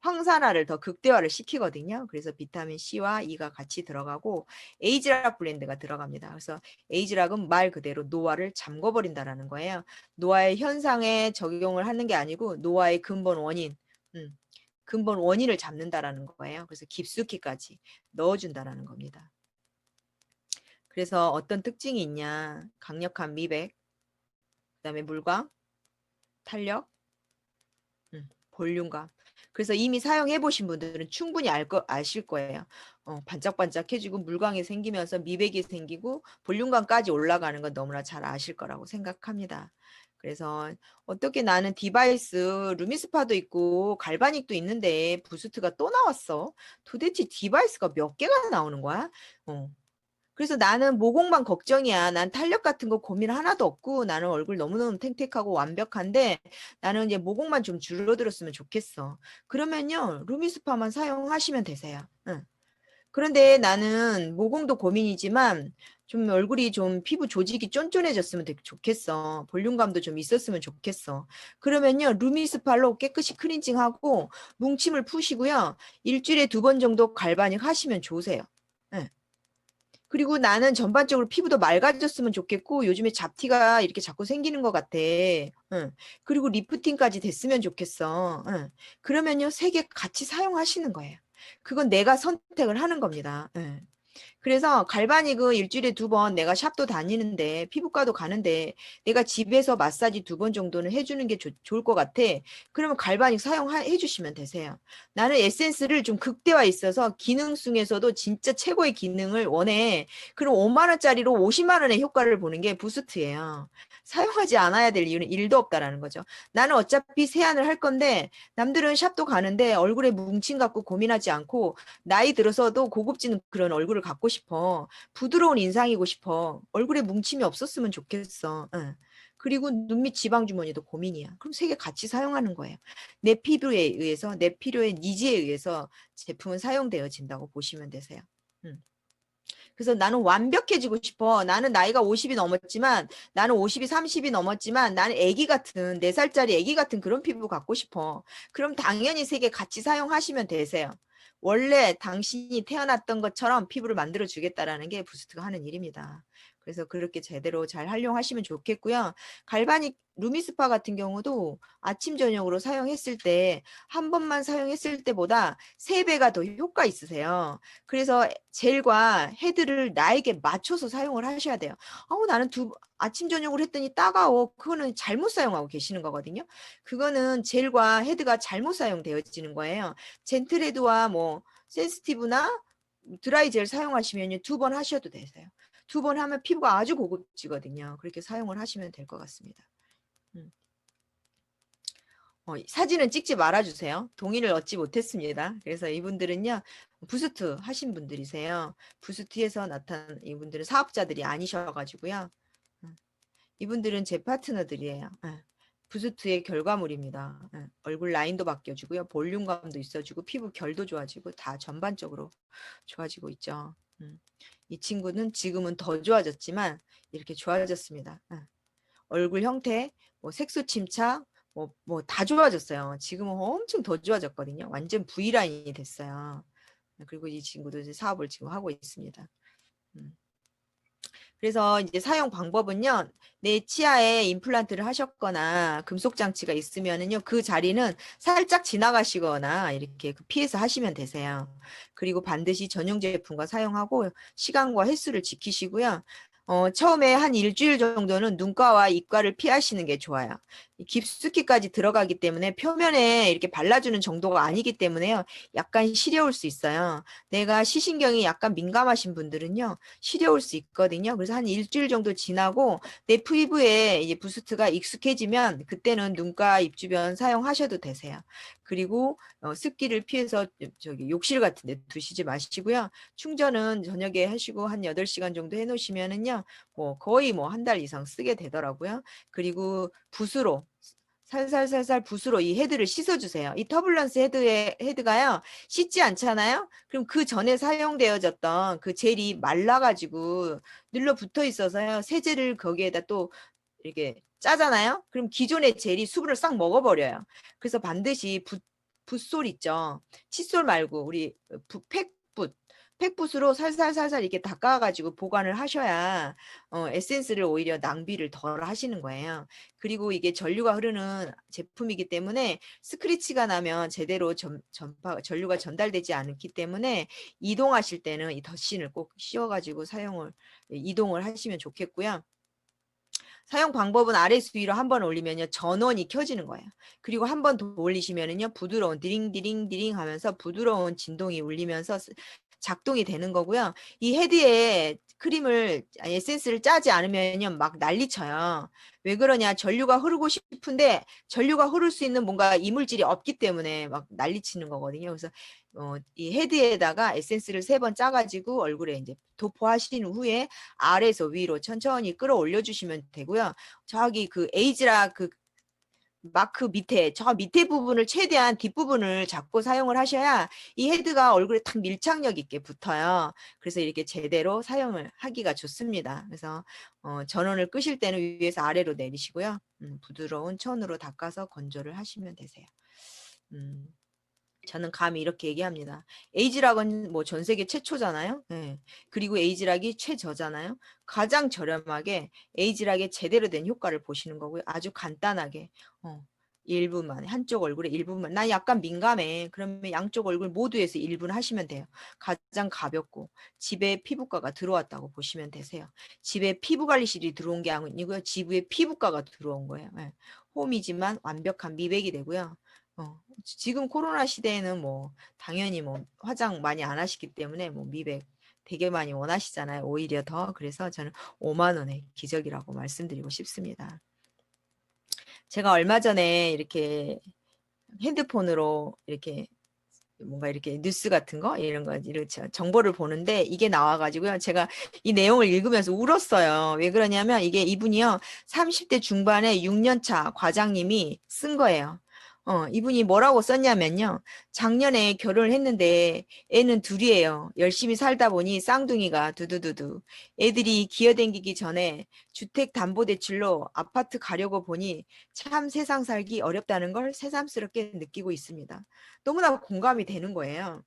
황산화를 더 극대화를 시키거든요. 그래서 비타민 C와 E가 같이 들어가고 에이즈락 블렌드가 들어갑니다. 그래서 에이즈락은 말 그대로 노화를 잠궈버린다라는 거예요. 노화의 현상에 적용을 하는 게 아니고 노화의 근본 원인을 잡는다라는 거예요. 그래서 깊숙이까지 넣어준다라는 겁니다. 그래서 어떤 특징이 있냐? 강력한 미백, 그다음에 물광, 탄력, 볼륨감. 그래서 이미 사용해 보신 분들은 충분히 아실 거예요. 반짝반짝해지고 물광이 생기면서 미백이 생기고 볼륨감까지 올라가는 건 너무나 잘 아실 거라고 생각합니다. 그래서 어떻게 나는 디바이스 루미스파도 있고 갈바닉도 있는데 부스트가 또 나왔어? 도대체 디바이스가 몇 개가 나오는 거야? 그래서 나는 모공만 걱정이야. 난 탄력 같은 거 고민 하나도 없고 나는 얼굴 너무너무 탱탱하고 완벽한데 나는 이제 모공만 좀 줄어들었으면 좋겠어. 그러면요. 루미스파만 사용하시면 되세요. 응. 그런데 나는 모공도 고민이지만 좀 얼굴이 좀 피부 조직이 쫀쫀해졌으면 되게 좋겠어. 볼륨감도 좀 있었으면 좋겠어. 그러면요. 루미스팔로 깨끗이 클렌징하고 뭉침을 푸시고요. 일주일에 2번 정도 갈바닉 하시면 좋으세요. 응. 그리고 나는 전반적으로 피부도 맑아졌으면 좋겠고 요즘에 잡티가 이렇게 자꾸 생기는 것 같아. 응. 그리고 리프팅까지 됐으면 좋겠어. 응. 그러면요, 3개 같이 사용하시는 거예요. 그건 내가 선택을 하는 겁니다. 응. 그래서 갈바닉은 일주일에 2번 내가 샵도 다니는데 피부과도 가는데 내가 집에서 마사지 2번 정도는 해주는 게 좋을 것 같아. 그러면 갈바닉 사용해 주시면 되세요. 나는 에센스를 좀 극대화 있어서 기능성에서도 진짜 최고의 기능을 원해. 그럼 5만 원짜리로 50만 원의 효과를 보는 게 부스트예요. 사용하지 않아야 될 이유는 1도 없다라는 거죠. 나는 어차피 세안을 할 건데 남들은 샵도 가는데 얼굴에 뭉침 갖고 고민하지 않고 나이 들어서도 고급진 그런 얼굴을 갖고 싶어. 부드러운 인상이고 싶어. 얼굴에 뭉침이 없었으면 좋겠어. 응. 그리고 눈 밑 지방 주머니도 고민이야. 그럼 3개 같이 사용하는 거예요. 내 피부에 의해서, 내 필요의 니즈에 의해서 제품은 사용되어진다고 보시면 되세요. 그래서 나는 완벽해지고 싶어. 나는 나이가 50이 넘었지만, 나는 50이 30이 넘었지만, 나는 애기 같은, 4살짜리 애기 같은 그런 피부 갖고 싶어. 그럼 당연히 3개 같이 사용하시면 되세요. 원래 당신이 태어났던 것처럼 피부를 만들어 주겠다라는 게 부스트가 하는 일입니다. 그래서 그렇게 제대로 잘 활용하시면 좋겠고요. 갈바닉 루미스파 같은 경우도 아침 저녁으로 사용했을 때 한 번만 사용했을 때보다 3배가 더 효과 있으세요. 그래서 젤과 헤드를 나에게 맞춰서 사용을 하셔야 돼요. 나는 아침 저녁으로 했더니 따가워. 그거는 잘못 사용하고 계시는 거거든요. 그거는 젤과 헤드가 잘못 사용되어지는 거예요. 젠틀헤드와 뭐 센시티브나 드라이 젤 사용하시면 2번 하셔도 되세요. 2번 하면 피부가 아주 고급지거든요. 그렇게 사용을 하시면 될 것 같습니다. 사진은 찍지 말아주세요. 동의를 얻지 못했습니다. 그래서 이분들은요, 부스트 하신 분들이세요. 부스트에서 나타난 이분들은 사업자들이 아니셔가지고요. 이분들은 제 파트너들이에요. 부스트의 결과물입니다. 얼굴 라인도 바뀌어주고요. 볼륨감도 있어지고 피부 결도 좋아지고 다 전반적으로 좋아지고 있죠. 이 친구는 지금은 더 좋아졌지만 이렇게 좋아졌습니다. 얼굴 형태, 뭐 색소 침착, 뭐 다 좋아졌어요. 지금은 엄청 더 좋아졌거든요. 완전 V라인이 됐어요. 그리고 이 친구도 이제 사업을 지금 하고 있습니다. 그래서 이제 사용 방법은요. 내 치아에 임플란트를 하셨거나 금속 장치가 있으면은요. 그 자리는 살짝 지나가시거나 이렇게 피해서 하시면 되세요. 그리고 반드시 전용 제품과 사용하고 시간과 횟수를 지키시고요. 처음에 한 일주일 정도는 눈가와 입가를 피하시는 게 좋아요. 깊숙이까지 들어가기 때문에 표면에 이렇게 발라주는 정도가 아니기 때문에요. 약간 시려울 수 있어요. 내가 시신경이 약간 민감하신 분들은요. 시려울 수 있거든요. 그래서 한 일주일 정도 지나고 내 피부에 이제 부스트가 익숙해지면 그때는 눈가 입 주변 사용하셔도 되세요. 그리고 습기를 피해서 저기 욕실 같은 데 두시지 마시고요. 충전은 저녁에 하시고 한 8시간 정도 해 놓으시면은요. 뭐 거의 뭐 한 달 이상 쓰게 되더라고요. 그리고 붓으로 살살살살 붓으로 이 헤드를 씻어주세요. 이 터블런스 헤드가요, 씻지 않잖아요? 그럼 그 전에 사용되어졌던 그 젤이 말라가지고 눌러붙어 있어서요, 세제를 거기에다 또 이렇게 짜잖아요? 그럼 기존의 젤이 수분을 싹 먹어버려요. 그래서 반드시 붓솔 있죠? 칫솔 말고 우리 팩붓. 팩붓으로 살살살살 이렇게 닦아가지고 보관을 하셔야 에센스를 오히려 낭비를 덜 하시는 거예요. 그리고 이게 전류가 흐르는 제품이기 때문에 스크래치가 나면 제대로 전류가 전달되지 않기 때문에 이동하실 때는 이 덧신을 꼭 씌워가지고 이동을 하시면 좋겠고요. 사용 방법은 아래에서 위로 한 번 올리면요. 전원이 켜지는 거예요. 그리고 한 번 더 올리시면은요. 부드러운 디링디링디링 하면서 부드러운 진동이 울리면서 작동이 되는 거고요. 이 헤드에 에센스를 짜지 않으면요. 막 난리쳐요. 왜 그러냐? 전류가 흐르고 싶은데 전류가 흐를 수 있는 뭔가 이물질이 없기 때문에 막 난리치는 거거든요. 그래서 이 헤드에다가 에센스를 3번 짜가지고 얼굴에 이제 도포하신 후에 아래에서 위로 천천히 끌어올려 주시면 되고요. 저기 그 에이즈라 그 마크 밑에 저 밑에 부분을 최대한 뒷부분을 잡고 사용을 하셔야 이 헤드가 얼굴에 딱 밀착력 있게 붙어요. 그래서 이렇게 제대로 사용을 하기가 좋습니다. 그래서 전원을 끄실 때는 위에서 아래로 내리시고요. 부드러운 천으로 닦아서 건조를 하시면 되세요. 저는 감히 이렇게 얘기합니다. 에이지락은 뭐 전 세계 최초잖아요. 네. 그리고 에이지락이 최저잖아요. 가장 저렴하게 에이지락의 제대로 된 효과를 보시는 거고요. 아주 간단하게 1분만, 한쪽 얼굴에 1분만. 나 약간 민감해. 그러면 양쪽 얼굴 모두에서 1분 하시면 돼요. 가장 가볍고 집에 피부과가 들어왔다고 보시면 되세요. 집에 피부관리실이 들어온 게 아니고요. 집에 피부과가 들어온 거예요. 네. 홈이지만 완벽한 미백이 되고요. 지금 코로나 시대에는 뭐 당연히 뭐 화장 많이 안 하시기 때문에 뭐 미백 되게 많이 원하시잖아요. 오히려 더. 그래서 저는 5만 원의 기적이라고 말씀드리고 싶습니다. 제가 얼마 전에 이렇게 핸드폰으로 이렇게 뭔가 이렇게 뉴스 같은 거 이런 거 이렇게 정보를 보는데 이게 나와가지고요. 제가 이 내용을 읽으면서 울었어요. 왜 그러냐면 이게 이분이요. 30대 중반에 6년차 과장님이 쓴 거예요. 이분이 뭐라고 썼냐면요. 작년에 결혼을 했는데 애는 둘이에요. 열심히 살다 보니 쌍둥이가 두두두두. 애들이 기어댕기기 전에 주택담보대출로 아파트 가려고 보니 참 세상 살기 어렵다는 걸 새삼스럽게 느끼고 있습니다. 너무나 공감이 되는 거예요.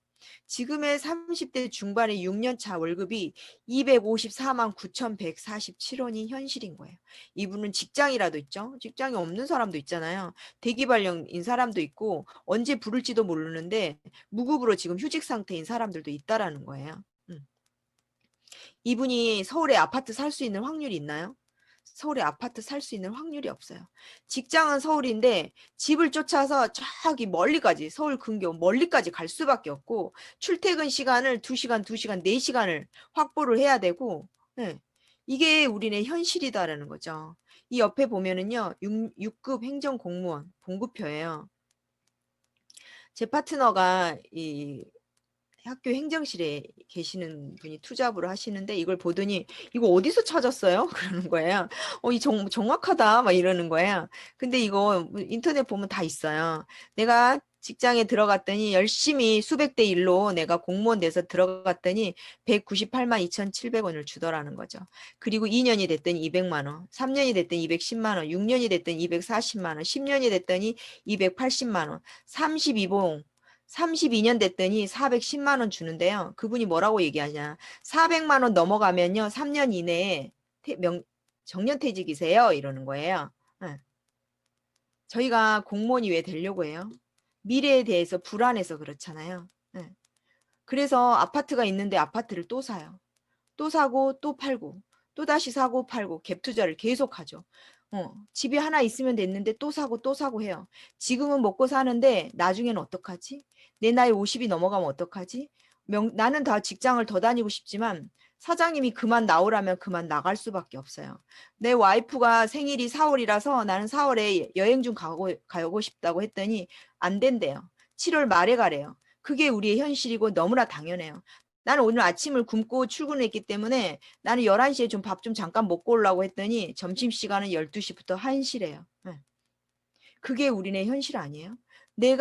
지금의 30대 중반의 6년차 월급이 254만 9,147원이 현실인 거예요. 이분은 직장이라도 있죠. 직장이 없는 사람도 있잖아요. 대기발령인 사람도 있고 언제 부를지도 모르는데 무급으로 지금 휴직 상태인 사람들도 있다라는 거예요. 이분이 서울에 아파트 살 수 있는 확률이 있나요? 서울에 아파트 살 수 있는 확률이 없어요. 직장은 서울인데 집을 쫓아서 저기 멀리까지 서울 근교 멀리까지 갈 수밖에 없고 출퇴근 시간을 2시간, 2시간, 4시간을 확보를 해야 되고 네. 이게 우리네 현실이다라는 거죠. 이 옆에 보면은요. 6급 행정공무원 봉급표예요. 제 파트너가 이 학교 행정실에 계시는 분이 투잡으로 하시는데 이걸 보더니 이거 어디서 찾았어요? 그러는 거예요. 이 정확하다 막 이러는 거예요. 근데 이거 인터넷 보면 다 있어요. 내가 직장에 들어갔더니 열심히 수백 대 1로 내가 공무원 돼서 들어갔더니 198만 2,700원을 주더라는 거죠. 그리고 2년이 됐더니 200만 원, 3년이 됐더니 210만 원, 6년이 됐더니 240만 원, 10년이 됐더니 280만 원, 32봉 32년 됐더니 410만 원 주는데요. 그분이 뭐라고 얘기하냐. 400만 원 넘어가면요. 3년 이내에 정년퇴직이세요. 이러는 거예요. 네. 저희가 공무원이 왜 되려고 해요? 미래에 대해서 불안해서 그렇잖아요. 네. 그래서 아파트가 있는데 아파트를 또 사요. 또 사고 또 팔고 또 다시 사고 팔고 갭 투자를 계속하죠. 집이 하나 있으면 됐는데 또 사고 또 사고 해요. 지금은 먹고 사는데 나중에는 어떡하지? 내 나이 50이 넘어가면 어떡하지? 나는 다 직장을 더 다니고 싶지만 사장님이 그만 나오라면 그만 나갈 수밖에 없어요. 내 와이프가 생일이 4월이라서 나는 4월에 여행 좀 가고 싶다고 했더니 안 된대요. 7월 말에 가래요. 그게 우리의 현실이고 너무나 당연해요. 나는 오늘 아침을 굶고 출근했기 때문에 나는 11시에 좀 밥 좀 잠깐 먹고 오려고 했더니 점심시간은 12시부터 1시래요. 그게 우리네 현실 아니에요? 내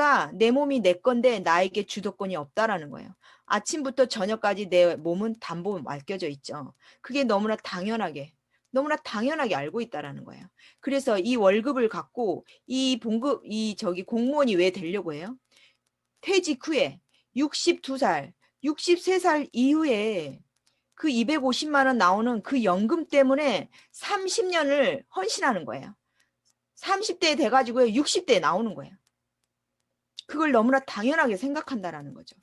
몸이 내 건데 나에게 주도권이 없다라는 거예요. 아침부터 저녁까지 내 몸은 담보 맡겨져 있죠. 그게 너무나 당연하게 알고 있다라는 거예요. 그래서 이 월급을 갖고 저기 공무원이 왜 되려고 해요? 퇴직 후에 62살, 63살 이후에 그 250만 원 나오는 그 연금 때문에 30년을 헌신하는 거예요. 30대 돼가지고 60대에 나오는 거예요. 그걸 너무나 당연하게 생각한다라는 거죠.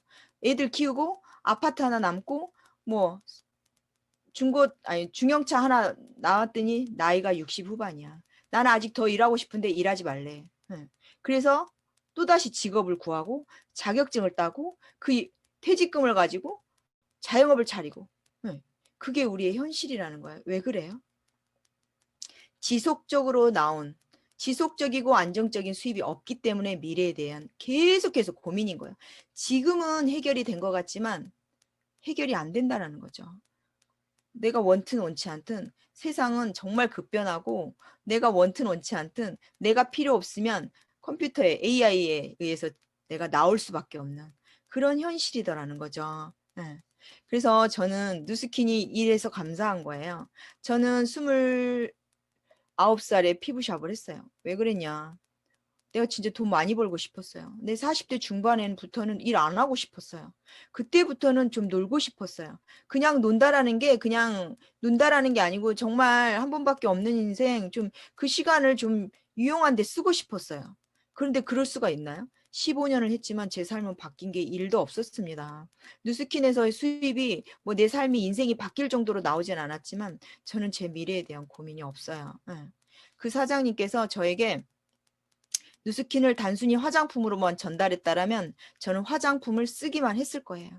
애들 키우고 아파트 하나 남고 뭐 중형차 하나 나왔더니 나이가 60 후반이야. 나는 아직 더 일하고 싶은데 일하지 말래. 그래서 또다시 직업을 구하고 자격증을 따고 그 퇴직금을 가지고 자영업을 차리고 그게 우리의 현실이라는 거예요. 왜 그래요? 지속적이고 안정적인 수입이 없기 때문에 미래에 대한 계속해서 고민인 거예요. 지금은 해결이 된 것 같지만 해결이 안 된다는 거죠. 내가 원튼 원치 않든 세상은 정말 급변하고 내가 원튼 원치 않든 내가 필요 없으면 컴퓨터에 AI에 의해서 내가 나올 수밖에 없는 그런 현실이더라는 거죠. 네. 그래서 저는 누스킨이 이래서 감사한 거예요. 저는 29살에 피부샵을 했어요. 왜 그랬냐? 내가 진짜 돈 많이 벌고 싶었어요. 내 40대 중반부터는 일 안 하고 싶었어요. 그때부터는 좀 놀고 싶었어요. 그냥 논다라는 게 그냥 논다라는 게 아니고 정말 한 번밖에 없는 인생 좀 그 시간을 좀 유용한 데 쓰고 싶었어요. 그런데 그럴 수가 있나요? 15년을 했지만 제 삶은 바뀐 게 1도 없었습니다. 누스킨에서의 수입이 뭐 내 삶이 인생이 바뀔 정도로 나오진 않았지만 저는 제 미래에 대한 고민이 없어요. 예. 그 사장님께서 저에게 누스킨을 단순히 화장품으로만 전달했다라면 저는 화장품을 쓰기만 했을 거예요.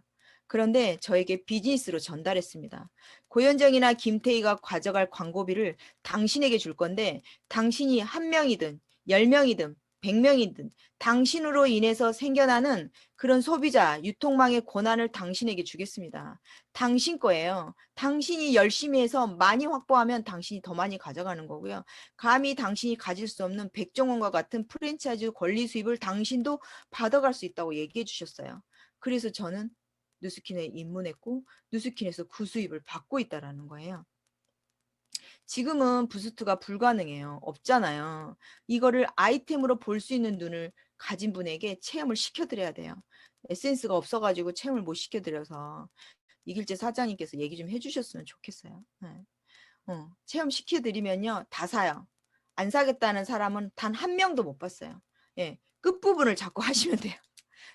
그런데 저에게 비즈니스로 전달했습니다. 고현정이나 김태희가 가져갈 광고비를 당신에게 줄 건데 당신이 한 명이든 10명이든 100명이든 당신으로 인해서 생겨나는 그런 소비자, 유통망의 권한을 당신에게 주겠습니다. 당신 거예요. 당신이 열심히 해서 많이 확보하면 당신이 더 많이 가져가는 거고요. 감히 당신이 가질 수 없는 백종원과 같은 프랜차이즈 권리 수입을 당신도 받아갈 수 있다고 얘기해 주셨어요. 그래서 저는 누스킨에 입문했고 누스킨에서 그 수입을 받고 있다라는 거예요. 지금은 부스트가 불가능해요. 없잖아요. 이거를 아이템으로 볼 수 있는 눈을 가진 분에게 체험을 시켜드려야 돼요. 에센스가 없어가지고 체험을 못 시켜드려서 이길재 사장님께서 얘기 좀 해주셨으면 좋겠어요. 네. 체험 시켜드리면요. 다 사요. 안 사겠다는 사람은 단 한 명도 못 봤어요. 예, 끝부분을 잡고 하시면 돼요.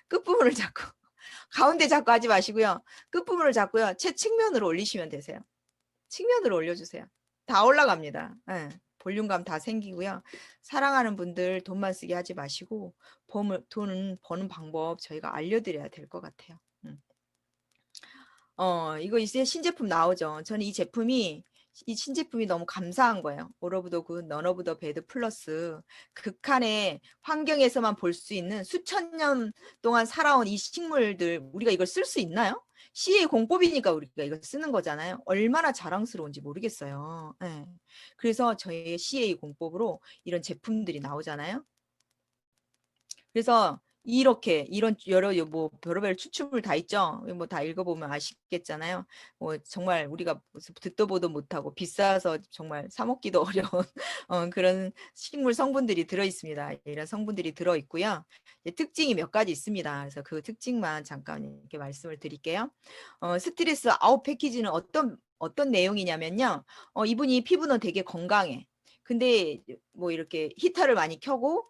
끝부분을 잡고. 가운데 잡고 하지 마시고요. 끝부분을 잡고요. 측면으로 올리시면 되세요. 측면으로 올려주세요. 다 올라갑니다. 예, 볼륨감 다 생기고요. 사랑하는 분들 돈만 쓰게 하지 마시고 돈은 버는 방법 저희가 알려드려야 될 것 같아요. 이거 이제 신제품 나오죠. 저는 이 신제품이 너무 감사한 거예요. All of the good, none of the bad 플러스 극한의 환경에서만 볼 수 있는 수천 년 동안 살아온 이 식물들 우리가 이걸 쓸 수 있나요? CA 공법이니까 우리가 이걸 쓰는 거잖아요. 얼마나 자랑스러운지 모르겠어요. 예. 그래서 저희 CA 공법으로 이런 제품들이 나오잖아요. 그래서 이렇게 이런 여러 뭐 별의별 추측물 다 있죠. 뭐 다 읽어보면 아시겠잖아요. 뭐 정말 우리가 듣도 보도 못하고 비싸서 정말 사 먹기도 어려운 그런 식물 성분들이 들어 있습니다. 이런 성분들이 들어 있고요. 특징이 몇 가지 있습니다. 그래서 그 특징만 잠깐 이렇게 말씀을 드릴게요. 스트레스 아웃 패키지는 어떤 내용이냐면요. 이분이 피부는 되게 건강해. 근데 뭐 이렇게 히터를 많이 켜고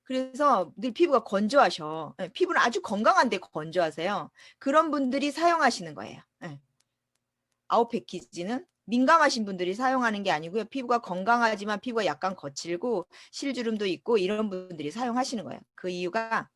그래서 늘 피부가 건조하셔. 예, 피부는 아주 건강한데 건조하세요. 그런 분들이 사용하시는 거예요. 예. 아웃 패키지는 민감하신 분들이 사용하는 게 아니고요. 피부가 건강하지만 피부가 약간 거칠고 실주름도 있고 이런 분들이 사용하시는 거예요. 그 이유가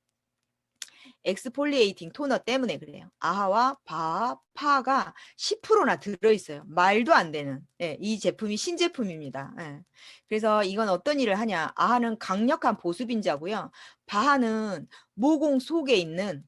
엑스폴리에이팅 토너 때문에 그래요. 아하와 바하, 파가 10%나 들어있어요. 말도 안 되는. 예, 이 제품이 신제품입니다. 예. 그래서 이건 어떤 일을 하냐. 아하는 강력한 보습인자고요. 바하는 모공 속에 있는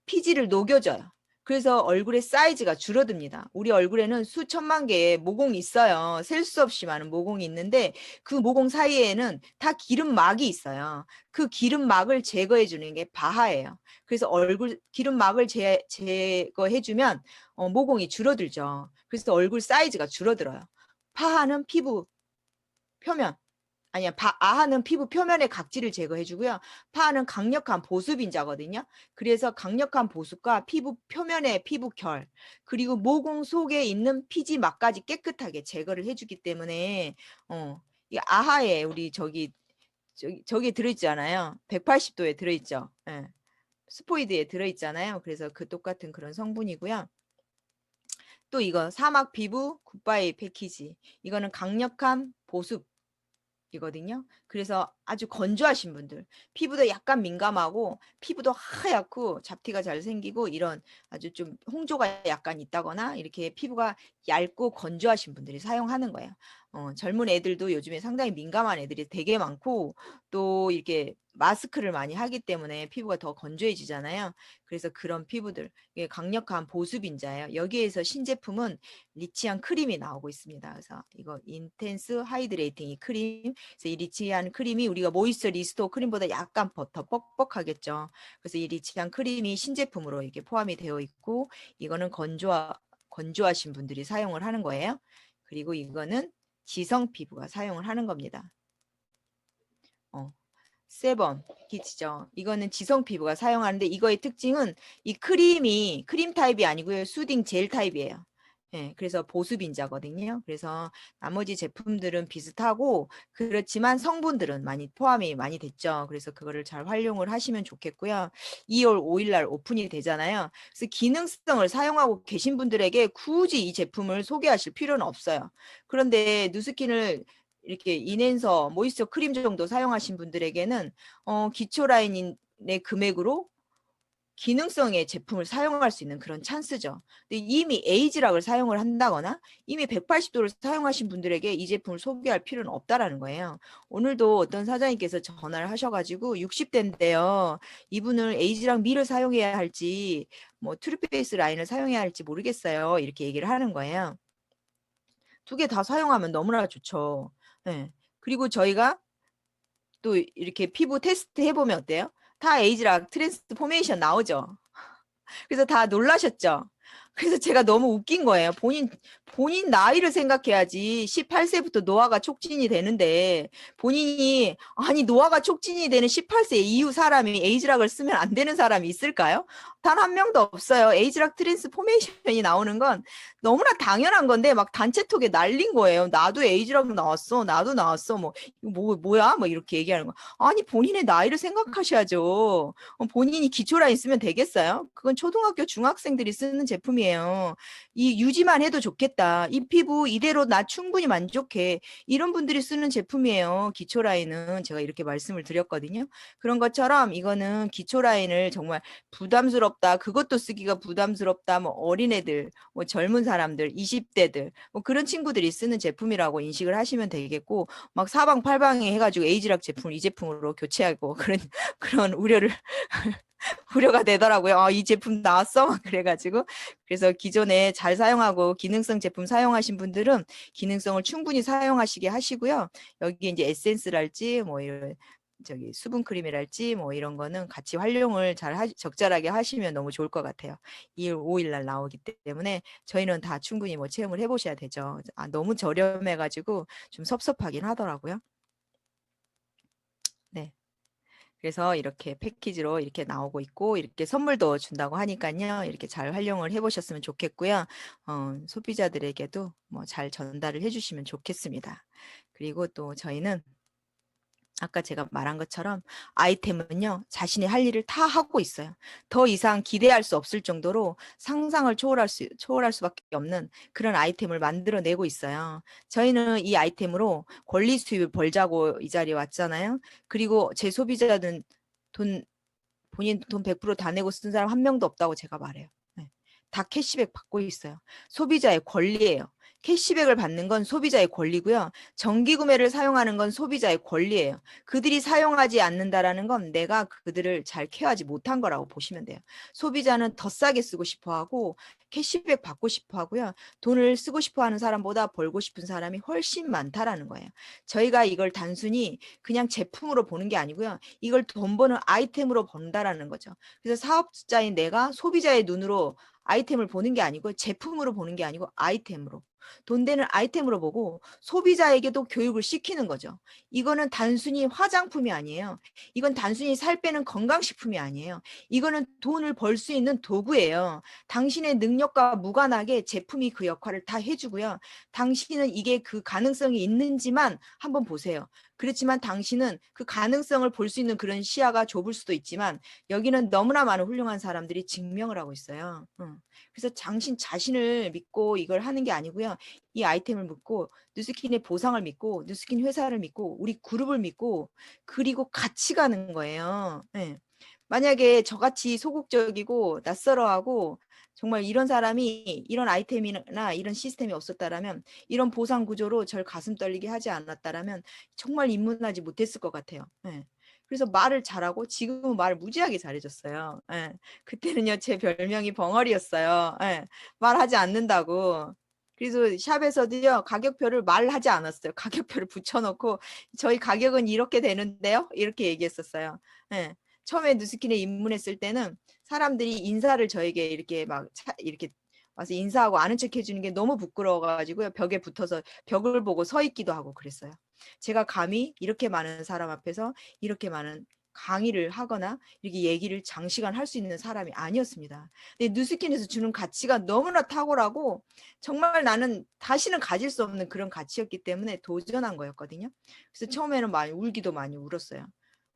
피지를 녹여줘요. 그래서 얼굴의 사이즈가 줄어듭니다. 우리 얼굴에는 수천만 개의 모공이 있어요. 셀 수 없이 많은 모공이 있는데 그 모공 사이에는 다 기름막이 있어요. 그 기름막을 제거해 주는 게 바하예요. 그래서 얼굴 기름막을 제거해 주면 모공이 줄어들죠. 그래서 얼굴 사이즈가 줄어들어요. 파하는 피부 표면 아니야. 아하는 피부 표면의 각질을 제거해주고요. 파하는 강력한 보습인자거든요. 그래서 강력한 보습과 피부 표면의 피부결 그리고 모공 속에 있는 피지막까지 깨끗하게 제거를 해주기 때문에 이 아하에 우리 저기 들어있잖아요. 180도에 들어있죠. 예. 스포이드에 들어있잖아요. 그래서 그 똑같은 그런 성분이고요. 또 이거 사막 피부 굿바이 패키지. 이거는 강력한 보습 이거든요. 그래서 아주 건조하신 분들, 피부도 약간 민감하고 피부도 하얗고 잡티가 잘 생기고 이런 아주 좀 홍조가 약간 있다거나 이렇게 피부가 얇고 건조하신 분들이 사용하는 거예요. 젊은 애들도 요즘에 상당히 민감한 애들이 되게 많고 또 이렇게 마스크를 많이 하기 때문에 피부가 더 건조해지잖아요. 그래서 그런 피부들, 이게 강력한 보습인자예요. 여기에서 신제품은 리치한 크림이 나오고 있습니다. 그래서 이거 인텐스 하이드레이팅 이 크림, 그래서 이 리치한 크림이 우리가 모이스처 리스토어 크림보다 약간 더 뻑뻑하겠죠. 그래서 이 리치한 크림이 신제품으로 이렇게 포함이 되어 있고 이거는 건조하신 분들이 사용을 하는 거예요. 그리고 이거는 지성 피부가 사용을 하는 겁니다. 세범 패키지죠. 이거는 지성 피부가 사용하는데 이거의 특징은 이 크림이 크림 타입이 아니고요. 수딩 젤 타입이에요. 예, 그래서 보습인자거든요. 그래서 나머지 제품들은 비슷하고 그렇지만 성분들은 포함이 많이 됐죠. 그래서 그거를 잘 활용을 하시면 좋겠고요. 2월 5일 날 오픈이 되잖아요. 그래서 기능성을 사용하고 계신 분들에게 굳이 이 제품을 소개하실 필요는 없어요. 그런데 누스킨을 이렇게 인앤서 모이스처 크림 정도 사용하신 분들에게는 기초 라인의 금액으로 기능성의 제품을 사용할 수 있는 그런 찬스죠. 근데 이미 에이지락을 사용을 한다거나 이미 180도를 사용하신 분들에게 이 제품을 소개할 필요는 없다라는 거예요. 오늘도 어떤 사장님께서 전화를 하셔가지고 60대인데요. 이분을 에이지락 미를 사용해야 할지 뭐 트루페이스 라인을 사용해야 할지 모르겠어요. 이렇게 얘기를 하는 거예요. 두 개 다 사용하면 너무나 좋죠. 네. 그리고 저희가 또 이렇게 피부 테스트 해보면 어때요? 다 에이지락 트랜스포메이션 나오죠. 그래서 다 놀라셨죠? 그래서 제가 너무 웃긴 거예요. 본인 나이를 생각해야지. 18세부터 노화가 촉진이 되는데 본인이 아니 노화가 촉진이 되는 18세 이후 사람이 에이지락을 쓰면 안 되는 사람이 있을까요? 단 한 명도 없어요. 에이지락 트랜스포메이션이 나오는 건 너무나 당연한 건데 막 단체톡에 날린 거예요. 나도 에이지락 나왔어. 나도 나왔어. 뭐 이거 뭐야? 뭐 이렇게 얘기하는 거. 아니 본인의 나이를 생각하셔야죠. 본인이 기초라인 쓰면 되겠어요? 그건 초등학교 중학생들이 쓰는 제품이에요. 이 유지만 해도 좋겠다. 이 피부 이대로 나 충분히 만족해. 이런 분들이 쓰는 제품이에요. 기초라인은 제가 이렇게 말씀을 드렸거든요. 그런 것처럼 이거는 기초라인을 정말 부담스럽다. 그것도 쓰기가 부담스럽다. 뭐 어린애들, 뭐 젊은 사람들, 20대들 뭐 그런 친구들이 쓰는 제품이라고 인식을 하시면 되겠고 막 사방팔방에 해가지고 에이지락 제품을 이 제품으로 교체하고 그런 우려가 되더라고요. 이 제품 나왔어? 막 그래가지고. 그래서 기존에 잘 사용하고 기능성 제품 사용하신 분들은 기능성을 충분히 사용하시게 하시고요. 여기 이제 에센스랄지 뭐 이런 저기 수분크림이랄지 뭐 이런 거는 같이 활용을 적절하게 하시면 너무 좋을 것 같아요. 2월 5일 날 나오기 때문에 저희는 다 충분히 뭐 체험을 해보셔야 되죠. 너무 저렴해가지고 좀 섭섭하긴 하더라고요. 네. 그래서 이렇게 패키지로 이렇게 나오고 있고 이렇게 선물도 준다고 하니까요. 이렇게 잘 활용을 해보셨으면 좋겠고요. 소비자들에게도 뭐 잘 전달을 해주시면 좋겠습니다. 그리고 또 저희는 아까 제가 말한 것처럼 아이템은요, 자신이 할 일을 다 하고 있어요. 더 이상 기대할 수 없을 정도로 상상을 초월할 수밖에 없는 그런 아이템을 만들어내고 있어요. 저희는 이 아이템으로 권리 수입을 벌자고 이 자리에 왔잖아요. 그리고 제 소비자는 본인 돈 100%다 내고 쓴 사람 한 명도 없다고 제가 말해요. 네. 다 캐시백 받고 있어요. 소비자의 권리예요. 캐시백을 받는 건 소비자의 권리고요. 정기 구매를 사용하는 건 소비자의 권리예요. 그들이 사용하지 않는다라는 건 내가 그들을 잘 케어하지 못한 거라고 보시면 돼요. 소비자는 더 싸게 쓰고 싶어 하고 캐시백 받고 싶어 하고요. 돈을 쓰고 싶어 하는 사람보다 벌고 싶은 사람이 훨씬 많다라는 거예요. 저희가 이걸 단순히 그냥 제품으로 보는 게 아니고요. 이걸 돈 버는 아이템으로 본다라는 거죠. 그래서 사업자인 내가 소비자의 눈으로 아이템을 보는 게 아니고 제품으로 보는 게 아니고 아이템으로. 돈 되는 아이템으로 보고 소비자에게도 교육을 시키는 거죠. 이거는 단순히 화장품이 아니에요. 이건 단순히 살 빼는 건강식품이 아니에요. 이거는 돈을 벌 수 있는 도구예요. 당신의 능력과 무관하게 제품이 그 역할을 다 해주고요. 당신은 이게 그 가능성이 있는지만 한번 보세요. 그렇지만 당신은 그 가능성을 볼 수 있는 그런 시야가 좁을 수도 있지만 여기는 너무나 많은 훌륭한 사람들이 증명을 하고 있어요. 그래서 당신 자신을 믿고 이걸 하는 게 아니고요. 이 아이템을 믿고 뉴스킨의 보상을 믿고 뉴스킨 회사를 믿고 우리 그룹을 믿고 그리고 같이 가는 거예요. 네. 만약에 저같이 소극적이고 낯설어하고 정말 이런 사람이 이런 아이템이나 이런 시스템이 없었다라면 이런 보상 구조로 절 가슴 떨리게 하지 않았다라면 정말 입문하지 못했을 것 같아요. 네. 그래서 말을 잘하고 지금은 말을 무지하게 잘해줬어요. 예. 그때는요 제 별명이 벙어리였어요. 예. 말하지 않는다고. 그래서 샵에서도요 가격표를 말하지 않았어요. 가격표를 붙여놓고 저희 가격은 이렇게 되는데요. 이렇게 얘기했었어요. 예. 처음에 누스킨에 입문했을 때는 사람들이 인사를 저에게 이렇게 이렇게 와서 인사하고 아는 척 해주는 게 너무 부끄러워가지고요. 벽에 붙어서 벽을 보고 서 있기도 하고 그랬어요. 제가 감히 이렇게 많은 사람 앞에서 이렇게 많은 강의를 하거나 이렇게 얘기를 장시간 할 수 있는 사람이 아니었습니다. 근데 누스킨에서 주는 가치가 너무나 탁월하고 정말 나는 다시는 가질 수 없는 그런 가치였기 때문에 도전한 거였거든요. 그래서 처음에는 많이 울기도 많이 울었어요.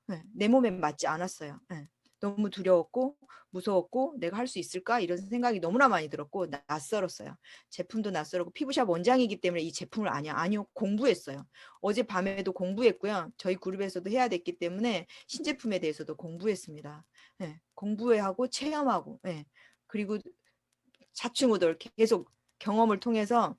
네, 내 몸에 맞지 않았어요. 네. 너무 두려웠고 무서웠고 내가 할 수 있을까 이런 생각이 너무나 많이 들었고 낯설었어요. 제품도 낯설었고 피부샵 원장이기 때문에 이 제품을 아니요 공부했어요. 어제 밤에도 공부했고요. 저희 그룹에서도 해야 됐기 때문에 신제품에 대해서도 공부했습니다. 네, 공부하고 체험하고 네. 그리고 좌충우돌 계속 경험을 통해서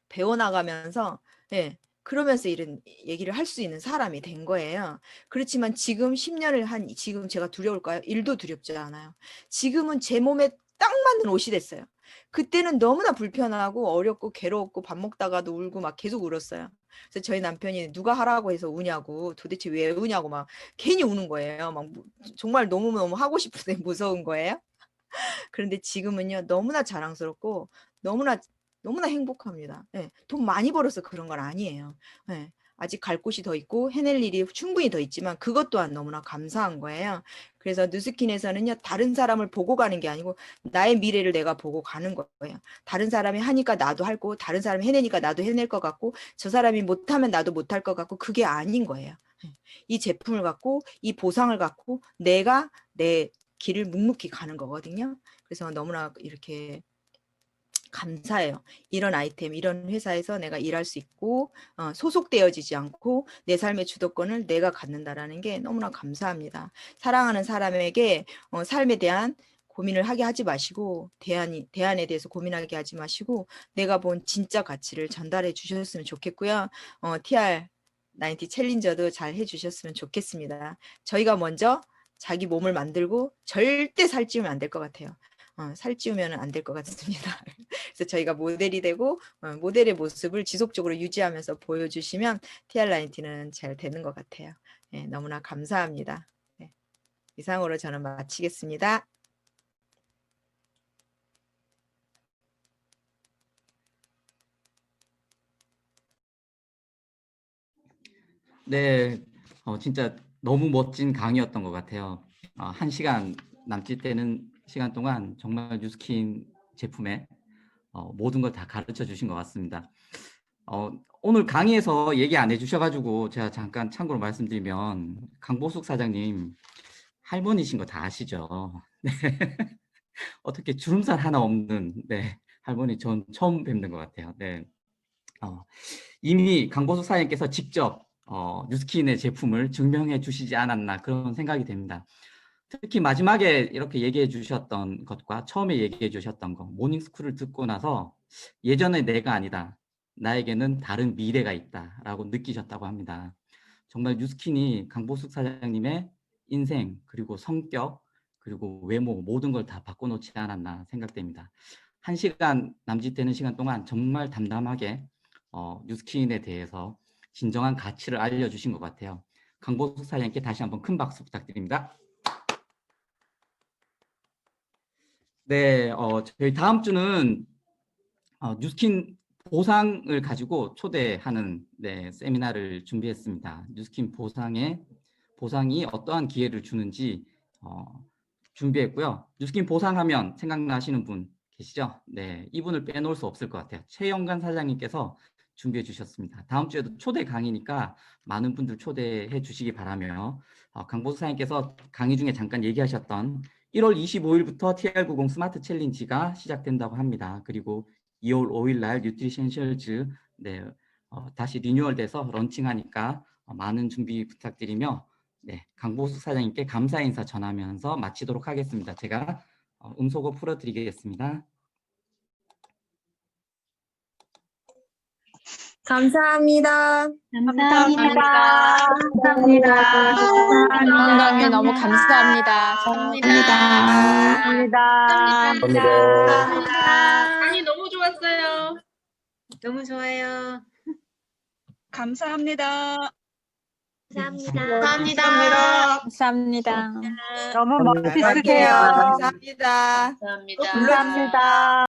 배워나가면서 예, 그러면서 이런 얘기를 할 수 있는 사람이 된 거예요. 그렇지만 지금 10년을 한 지금 제가 두려울까요? 1도 두렵지 않아요. 지금은 제 몸에 딱 맞는 옷이 됐어요. 그때는 너무나 불편하고 어렵고 괴로웠고 밥 먹다가도 울고 막 계속 울었어요. 그래서 저희 남편이 누가 하라고 해서 우냐고 도대체 왜 우냐고 막 괜히 우는 거예요. 막 정말 너무너무 하고 싶은데 무서운 거예요. 그런데 지금은요 너무나 자랑스럽고 너무나 너무나 행복합니다. 예, 돈 많이 벌어서 그런 건 아니에요. 예, 아직 갈 곳이 더 있고 해낼 일이 충분히 더 있지만 그것 또한 너무나 감사한 거예요. 그래서 누스킨에서는요 다른 사람을 보고 가는 게 아니고 나의 미래를 내가 보고 가는 거예요. 다른 사람이 하니까 나도 할 거고 다른 사람이 해내니까 나도 해낼 것 같고 저 사람이 못하면 나도 못할 것 같고 그게 아닌 거예요. 이 제품을 갖고 이 보상을 갖고 내가 내 길을 묵묵히 가는 거거든요. 그래서 너무나 이렇게 감사해요. 이런 아이템, 이런 회사에서 내가 일할 수 있고 소속되어지지 않고 내 삶의 주도권을 내가 갖는다라는 게 너무나 감사합니다. 사랑하는 사람에게 삶에 대한 고민을 하게 하지 마시고 대안에 대해서 고민하게 하지 마시고 내가 본 진짜 가치를 전달해 주셨으면 좋겠고요. TR90 챌린저도 잘 해주셨으면 좋겠습니다. 저희가 먼저 자기 몸을 만들고 절대 살찌우면 안 될 것 같아요. 살찌우면 안 될 것 같습니다. 그래서 저희가 모델이 되고 모델의 모습을 지속적으로 유지하면서 보여주시면 TR90는 잘 되는 것 같아요. 네, 너무나 감사합니다. 네, 이상으로 저는 마치겠습니다. 네, 진짜 너무 멋진 강의였던 것 같아요. 1시간 남짓 되는 시간 동안 정말 뉴스킨 제품의 모든 걸 다 가르쳐 주신 것 같습니다. 오늘 강의에서 얘기 안 해주셔가지고 제가 잠깐 참고로 말씀드리면 강보숙 사장님 할머니신 거 다 아시죠? 네. 어떻게 주름살 하나 없는 네, 할머니 전 처음 뵙는 것 같아요. 네. 이미 강보숙 사장님께서 직접 뉴스킨의 제품을 증명해 주시지 않았나 그런 생각이 됩니다. 특히 마지막에 이렇게 얘기해 주셨던 것과 처음에 얘기해 주셨던 것, 모닝스쿨을 듣고 나서 예전에 내가 아니다. 나에게는 다른 미래가 있다라고 느끼셨다고 합니다. 정말 뉴스킨이 강보숙 사장님의 인생, 그리고 성격, 그리고 외모 모든 걸 다 바꿔놓지 않았나 생각됩니다. 1시간 남짓 되는 시간 동안 정말 담담하게 뉴스킨에 대해서 진정한 가치를 알려주신 것 같아요. 강보숙 사장님께 다시 한번 큰 박수 부탁드립니다. 네, 저희 다음 주는 뉴스킨 보상을 가지고 초대하는 네, 세미나를 준비했습니다. 뉴스킨 보상이 어떠한 기회를 주는지 준비했고요. 뉴스킨 보상하면 생각나시는 분 계시죠? 네, 이분을 빼놓을 수 없을 것 같아요. 최영관 사장님께서 준비해 주셨습니다. 다음 주에도 초대 강의니까 많은 분들 초대해 주시기 바라며 강보수 사장님께서 강의 중에 잠깐 얘기하셨던 1월 25일부터 TR90 스마트 챌린지가 시작된다고 합니다. 그리고 2월 5일 날 뉴트리션셜즈 네, 다시 리뉴얼돼서 런칭하니까 많은 준비 부탁드리며 네, 강보숙 사장님께 감사 인사 전하면서 마치도록 하겠습니다. 제가 음소거 풀어드리겠습니다. 감사합니다. 감사합니다. 감사합니다. 이번 강의 너무 감사합니다. 감사합니다. 강의 너무 좋았어요. 너무 좋아요. 감사합니다. 감사합니다. 감사합니다. 너무 갈게요. 멋지세요. 감사합니다. 감사합니다. 불러주세요.